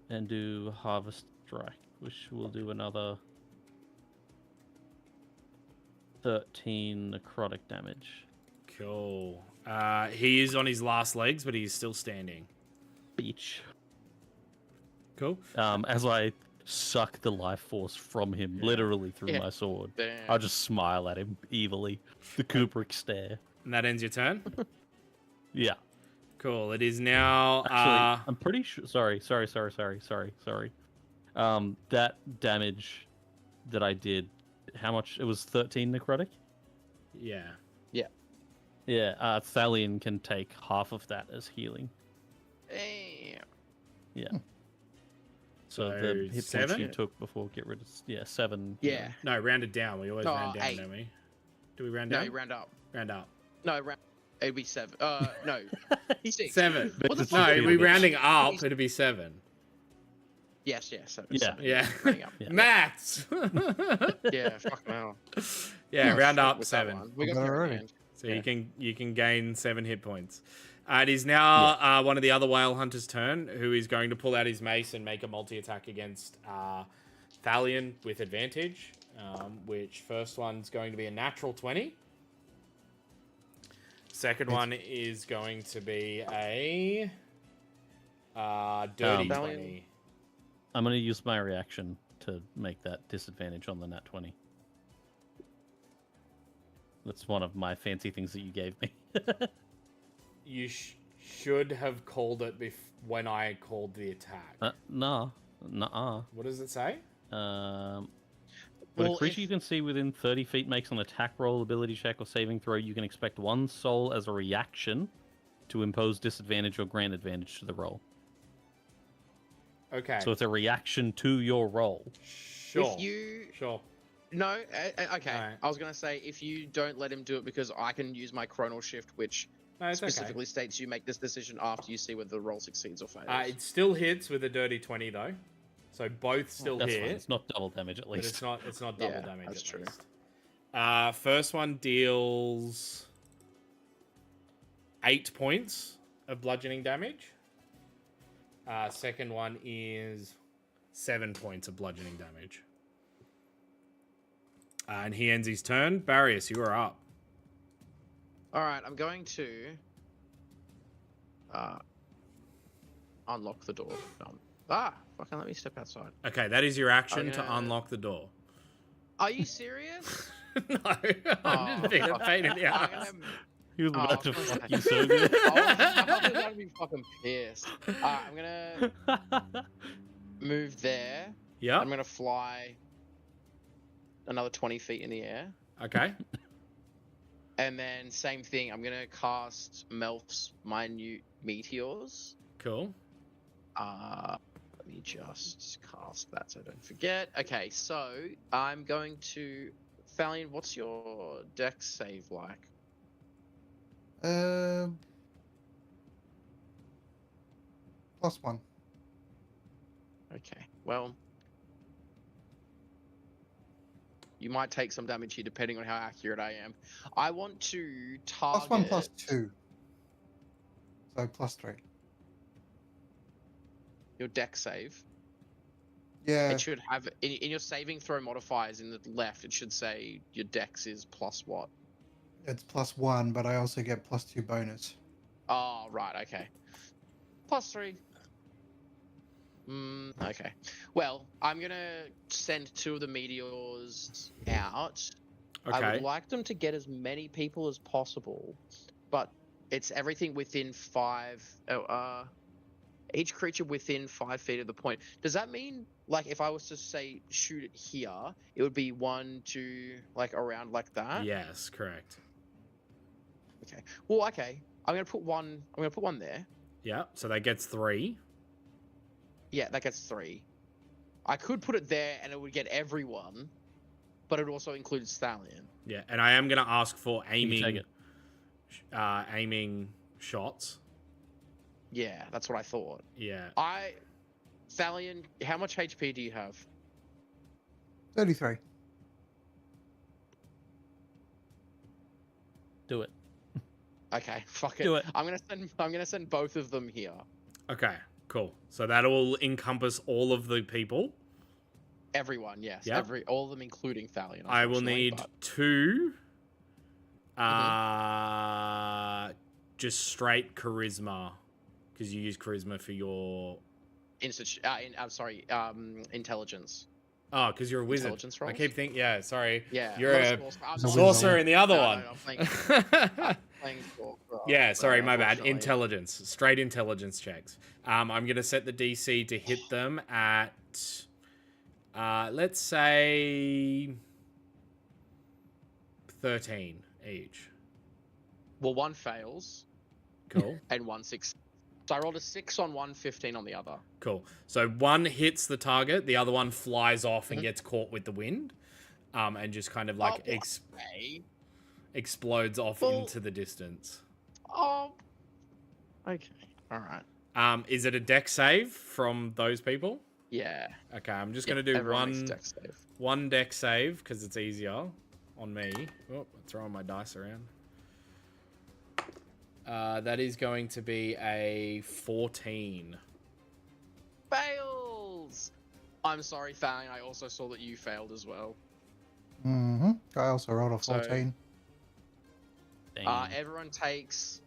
and do Harvest Strike, which will do another 13 necrotic damage. Cool. He is on his last legs, but he's still standing. Beach. Cool. As I suck the life force from him, Yeah. literally through Yeah. my sword, Damn. I just smile at him evilly. The Kubrick stare. And that ends your turn. Yeah. Cool. It is now. Actually, I'm pretty sure. Sorry. That damage that I did, how much? It was 13 necrotic. Yeah. Yeah. Thalion can take half of that as healing. Damn. Yeah. So So the hit points 7? you took before get rid of 7. Yeah. No, rounded down. We always No, round down, 8. don't we? Do we round No, down? you round up. Round up. No, it'd be 7. No. 6. 7. What the It's fuck? No, just we being a bitch. rounding up. It'd be 7. Yes, 7. Yeah. 7. Yeah. Rounding up. Yeah. Maths. Yeah, fucking hell. Yeah, Oh, round Fuck up with that 7. one. We got Got it there in the already. end. So Yeah. you can gain 7 hit points. It is now one of the other whale hunters' turn, who is going to pull out his mace and make a multi-attack against Thalion with advantage. Which first one's going to be a natural 20. Second one is going to be a dirty Thalion. 20. I'm going to use my reaction to make that disadvantage on the nat 20. That's one of my fancy things that you gave me. You should have called it when I called the attack. Nah. Nuh-uh. What does it say? When Well, a creature you can see within 30 feet makes an attack roll, ability check, or saving throw, you can expect 1 soul as a reaction to impose disadvantage or grant advantage to the roll. Okay. So it's a reaction to your roll. Sure. If you... Sure. No, okay. Alright. I was going to say, if you don't let him do it, because I can use my chronal shift, which No, it's specifically states you make this decision after you see whether the roll succeeds or fails. okay. It still hits with a dirty 20 though. So both still That's hit. fine. It's not double damage at But least. it's not double Yeah, damage that's at true. least. First one deals 8 points of bludgeoning damage. Second one is 7 points of bludgeoning damage. And he ends his turn. Barrius, you are up. Alright, I'm going to... unlock the door. Fucking let me step outside. Okay, that is your action to gonna- unlock the door. Are you serious? No, I'm just being a pain in the I'm ass. gonna- He was about to I was fuck gonna you say- so good. I'm gonna be fucking pissed. I'm gonna move there. Yep. I'm gonna fly another 20 feet in the air. Okay. And then same thing, I'm gonna cast Melf's minute meteors. Cool. Let me just cast that so I don't forget. Okay, so I'm going to Thalion, what's your dex save like? +1. Okay, well, you might take some damage here depending on how accurate I am. I want to target. +1 +2. So +3. Your dex save. Yeah. It should have in your saving throw modifiers in the left. It should say your dex is plus what? It's +1, but I also get +2 bonus. Oh, right. Okay. +3. Okay. Well, I'm gonna send 2 of the meteors out. I Okay. would like them to get as many people as possible, but it's everything within 5. Each creature within 5 feet of the point. Does that mean, like, if I was to say shoot it here, it would be 1, 2, like around like that? Yes, correct. Okay. Well, okay. I'm gonna put one. I'm gonna put one there. Yeah, so that gets 3. Yeah, that gets 3. I could put it there, and it would get everyone, but it would also include Stallion. Yeah, and I am gonna ask for You take aiming, it. aiming shots. Yeah, that's what I thought. Yeah. Stallion, how much HP do you have? 33. Do it. Okay, fuck it. Do it. I'm gonna send both of them here. Okay. Cool. So that'll encompass all of the people. Everyone, yes. Yep. All of them, including Thalion. I will unfortunately, need but- 2. Just straight charisma, because you use charisma for your. I'm sorry. Intelligence. Oh, because you're a wizard. Intelligence I rolls? keep thinking. Yeah, sorry. Yeah. You're not a sorcerer. I'm It's not a sorcerer wizard. in the other No, one. no, I'm playing sorcerer, Yeah, sorry, my bad. unfortunately. Intelligence, straight intelligence checks. I'm gonna set the DC to hit them at, let's say, 13 each. Well, one fails Cool, and one 6. So I rolled a 6 on one, 15 on the other. cool. So one hits the target, the other one flies off and Mhm. gets caught with the wind, and just kind of like Okay. explodes off Well- into the distance. Oh. Okay. All right. Is it a deck save from those people? Yeah. Okay, I'm just gonna do everyone makes one. dex save. One deck save because it's easier on me. Oh, throwing my dice around. That is going to be a 14. Fails. I'm sorry, Thalion. I also saw that you failed as well. Mm-hmm. I also rolled a So- 14. Dang. Everyone takes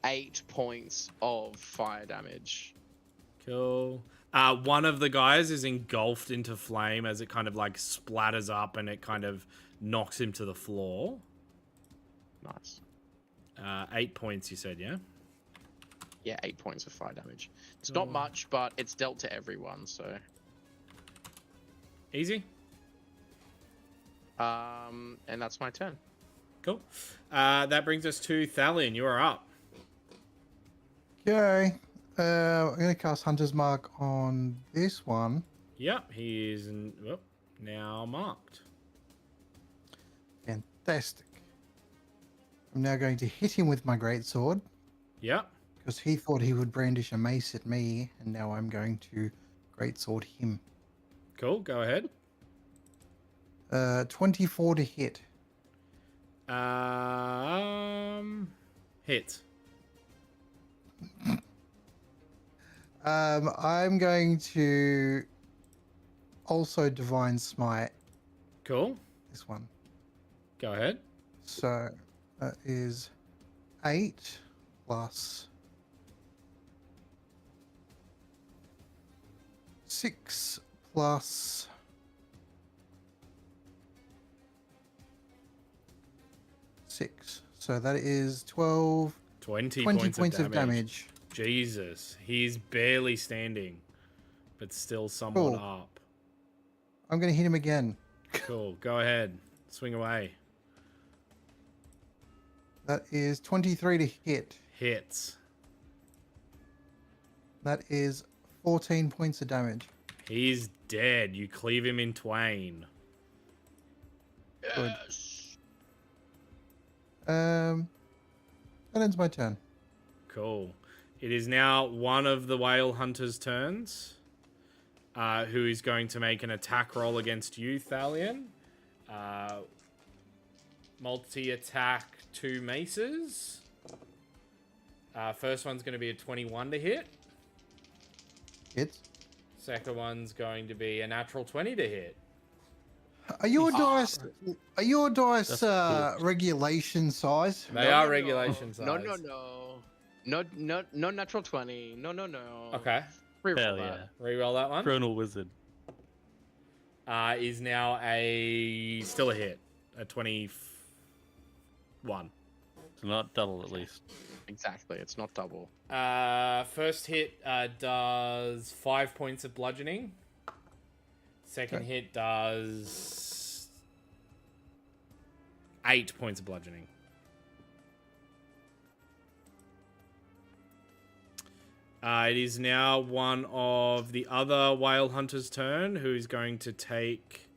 8 points of fire damage. Cool. One of the guys is engulfed into flame as it kind of like splatters up and it kind of knocks him to the floor. Nice. 8 points, you said, yeah? Yeah, 8 points of fire damage. It's not Cool. much, but it's dealt to everyone. So, Easy? and that's my turn. Cool. That brings us to Thalion. You are up. Okay. I'm going to cast Hunter's Mark on this one. Yep, he is now marked. Fantastic. I'm now going to hit him with my greatsword Yep. because he thought he would brandish a mace at me, and now I'm going to greatsword him. Cool, go ahead. 24 to hit. Hit. I'm going to also Divine Smite Cool. this one. Go ahead. So that is 8 plus 6 plus 6. So that is 12, 20 20 points of damage. damage. Jesus, he's barely standing, but still somewhat Cool. up. I'm going to hit him again. Cool. Go ahead. Swing away. That is 23 to hit. Hits. That is 14 points of damage. He's dead. You cleave him in twain. Good. Yes. That ends my turn. Cool. It is now one of the whale hunter's turns, who is going to make an attack roll against you, Thalion. Multi-attack 2 maces. First one's going to be a 21 to hit. Hits. Second one's going to be a natural 20 to hit. Are your dice? Are your dice That's cool. regulation size? They are regulation size. No. No natural 20. No. Okay. Reroll Hell that. yeah. Reroll that one. Chronal Wizard. Is now still a hit. A 21. So not double at least. Exactly, it's not double. First hit does 5 points of bludgeoning. Second Okay. hit does 8 points of bludgeoning. It is now one of the other whale hunter's turn, who is going to take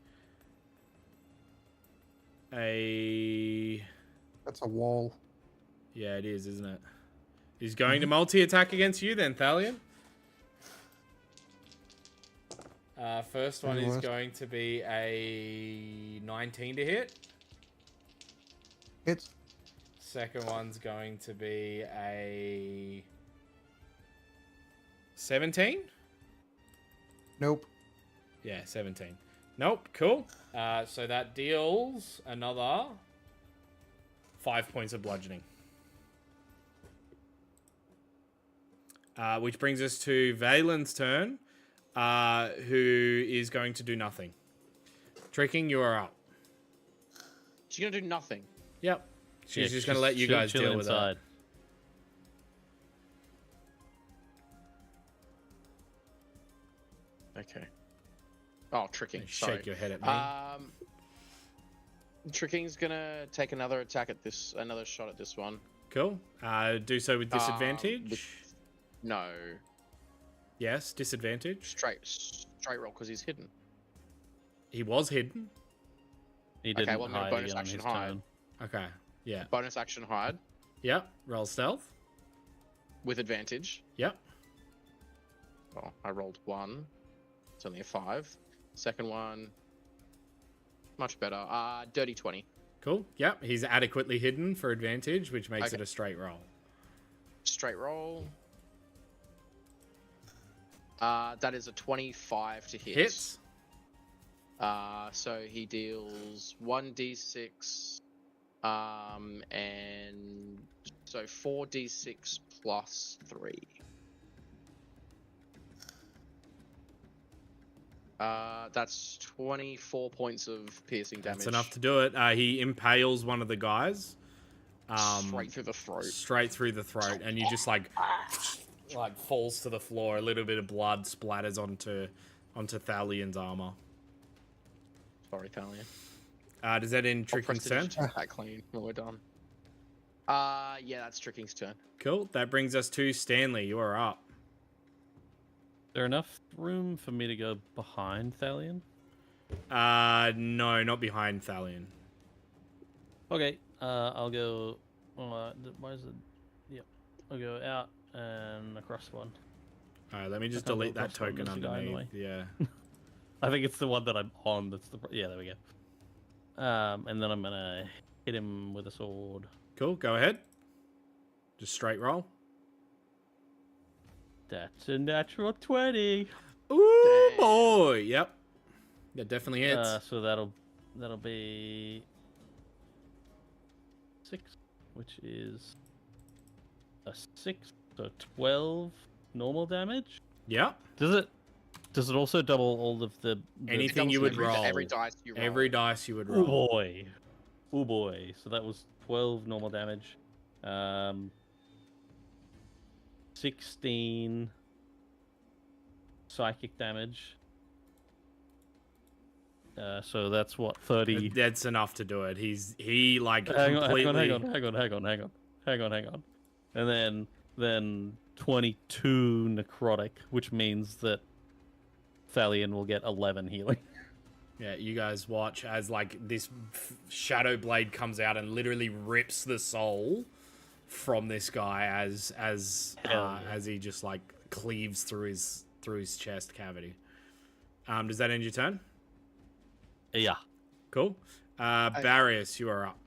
a... That's a wall. Yeah, it is, isn't it? He's going to multi-attack against you then, Thalion. First one is going to be a 19 to hit. Hits. Second one's going to be a 17. Nope. Yeah, 17. Nope, cool. So that deals another 5 points of bludgeoning. Which brings us to Valen's turn, who is going to do nothing. Tricking, you are up. She's gonna do nothing. Yep. She's just going to let you guys chill deal with inside. it. Okay. Oh, tricking. Sorry. Shake your head at me. Tricking's gonna take another attack at this, another shot at this one. Cool. Do so with disadvantage. No, Yes, disadvantage. straight roll because he's hidden. He was hidden. He didn't well, I'm gonna hide bonus again on action his hide. turn. Okay. Yeah. Bonus action hide Yep. Roll stealth. with advantage. Yep. Oh, I rolled 1. It's only a 5. Second one, much better. Dirty 20. Cool. Yep. He's adequately hidden for advantage, which makes Okay. it a straight roll. Straight roll. That is a 25 to hit. Hits. So he deals 1d6, and so 4d6 plus 3. That's 24 points of piercing damage. That's enough to do it. He impales one of the guys. Straight through the throat. Straight through the throat, and you just like falls to the floor. A little bit of blood splatters onto Thalion's armor. Sorry, Thalion. Does that end Tricking's turn? That clean when we're done. Yeah, that's Tricking's turn. Cool. That brings us to Stanley. You are up. Is there enough room for me to go behind Thalion? No, not behind Thalion. Okay, I'll go. Why is it? Yep, I'll go out and across one. All right, let me just can't go delete that across one, token there's a guy in the underneath. Yeah. I think it's the one that I'm on. That's the yeah. There we go. And then I'm gonna hit him with a sword. Cool. Go ahead. Just straight roll. That's a natural 20. Ooh Damn. boy. Yep. That definitely hits. So that'll be 6, which is a 6, so 12 normal damage. Yep. Does it also double all of the Anything you would every, roll. Every dice you roll. Every dice you would Oh roll. boy. Oh boy. So that was 12 normal damage. 16 psychic damage. So that's what 30. That's enough to do it. He like Hang completely. on. And then 22 necrotic, which means that Thalion will get 11 healing. Yeah, you guys watch as like this shadow blade comes out and literally rips the soul from this guy as he just like cleaves through his chest cavity. Does that end your turn? Yeah. Cool. Barrius, you are up.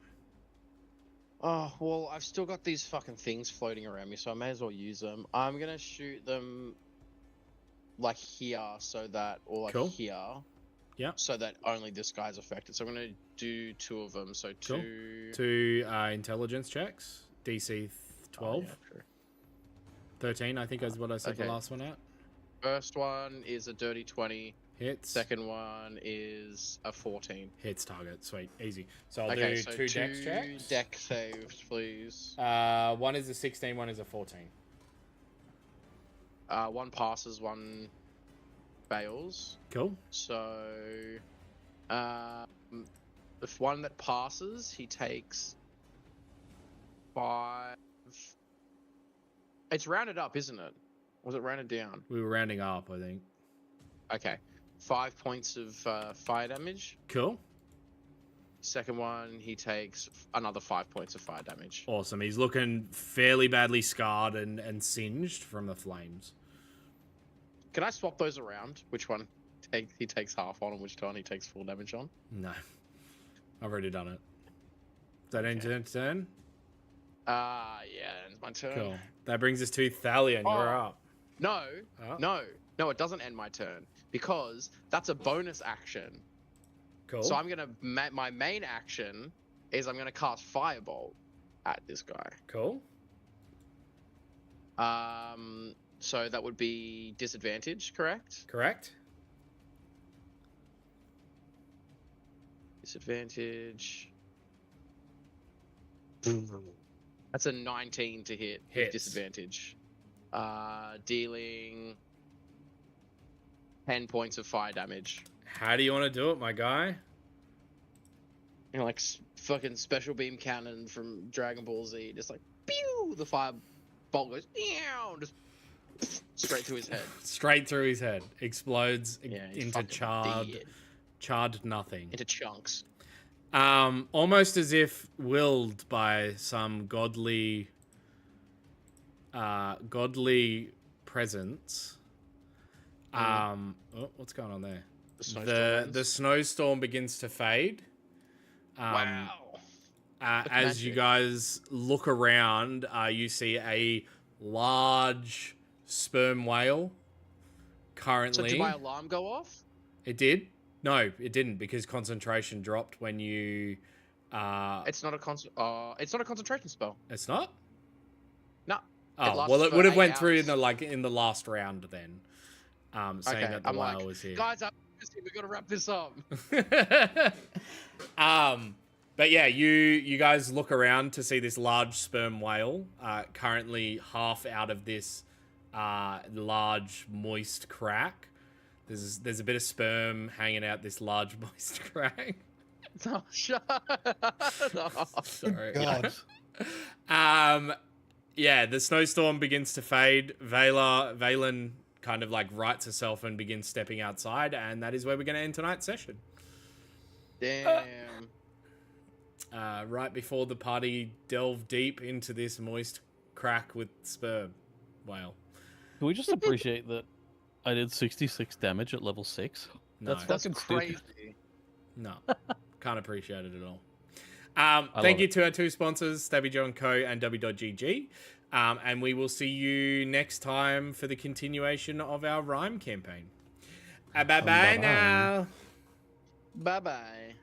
Oh, well, I've still got these fucking things floating around me, so I may as well use them. I'm gonna shoot them like here, so that, or like Cool. here. Yeah. So that only this guy's affected. So I'm gonna do 2 of them. So Cool. 2. 2 intelligence checks. DC 12. Oh, yeah, true. 13, I think is what I said Okay. the last one at. First one is a dirty 20. Hits. Second one is a 14. Hits target. Sweet. Easy. So I'll Okay, do so two dex checks. deck saves, please. One is a 16, one is a 14. One passes, one fails. Cool. So, if one that passes, he takes 5. It's rounded up, isn't it? Was it rounded down? We were rounding up, I think. Okay. 5 points of fire damage. Cool. Second one, he takes another 5 points of fire damage. Awesome. He's looking fairly badly scarred and singed from the flames. Can I swap those around? Which one he takes half on and which one he takes full damage on? No. I've already done it. Is that end your turn? Yeah, it's my turn. Cool. That brings us to Thalion. You're up. No, Oh. no, it doesn't end my turn because that's a bonus action. Cool. So I'm gonna my main action is I'm gonna cast Firebolt at this guy. Cool. So that would be disadvantage, correct? Correct. Disadvantage. That's a 19 to hit with Hits. disadvantage. Dealing 10 points of fire damage. How do you want to do it, my guy? You know, like fucking special beam cannon from Dragon Ball Z. Just like, pew! The fire bolt goes, meow! Just straight through his head. Straight through his head. Explodes Yeah, he's into fucking dead. charred nothing. Into chunks. Almost as if willed by some godly presence. What's going on there? The snowstorm begins to fade. Wow. As you guys look around, you see a large sperm whale currently. So did my alarm go off? It did? No, it didn't because concentration dropped when you. It's not a concentration spell. It's not. No. Oh lasts well, it for would have 8 went through hours. in the last round then, saying Okay, that the I'm whale like, was here. guys, we gotta wrap this up. But yeah, you guys look around to see this large sperm whale, currently half out of this large moist crack. There's a bit of sperm hanging out this large moist crack. No, shut no. Sorry. God. Yeah, the snowstorm begins to fade. Valen kind of like rights herself and begins stepping outside, and that is where we're going to end tonight's session. Damn. Right before the party delve deep into this moist crack with sperm whale. Can we just appreciate that I did 66 damage at level 6? No, That's That's fucking crazy. stupid. no, can't appreciate it at all. Thank you to our two sponsors, Stabby John Co. and W.GG. And we will see you next time for the continuation of our Rime campaign. Bye-bye now. Bye bye.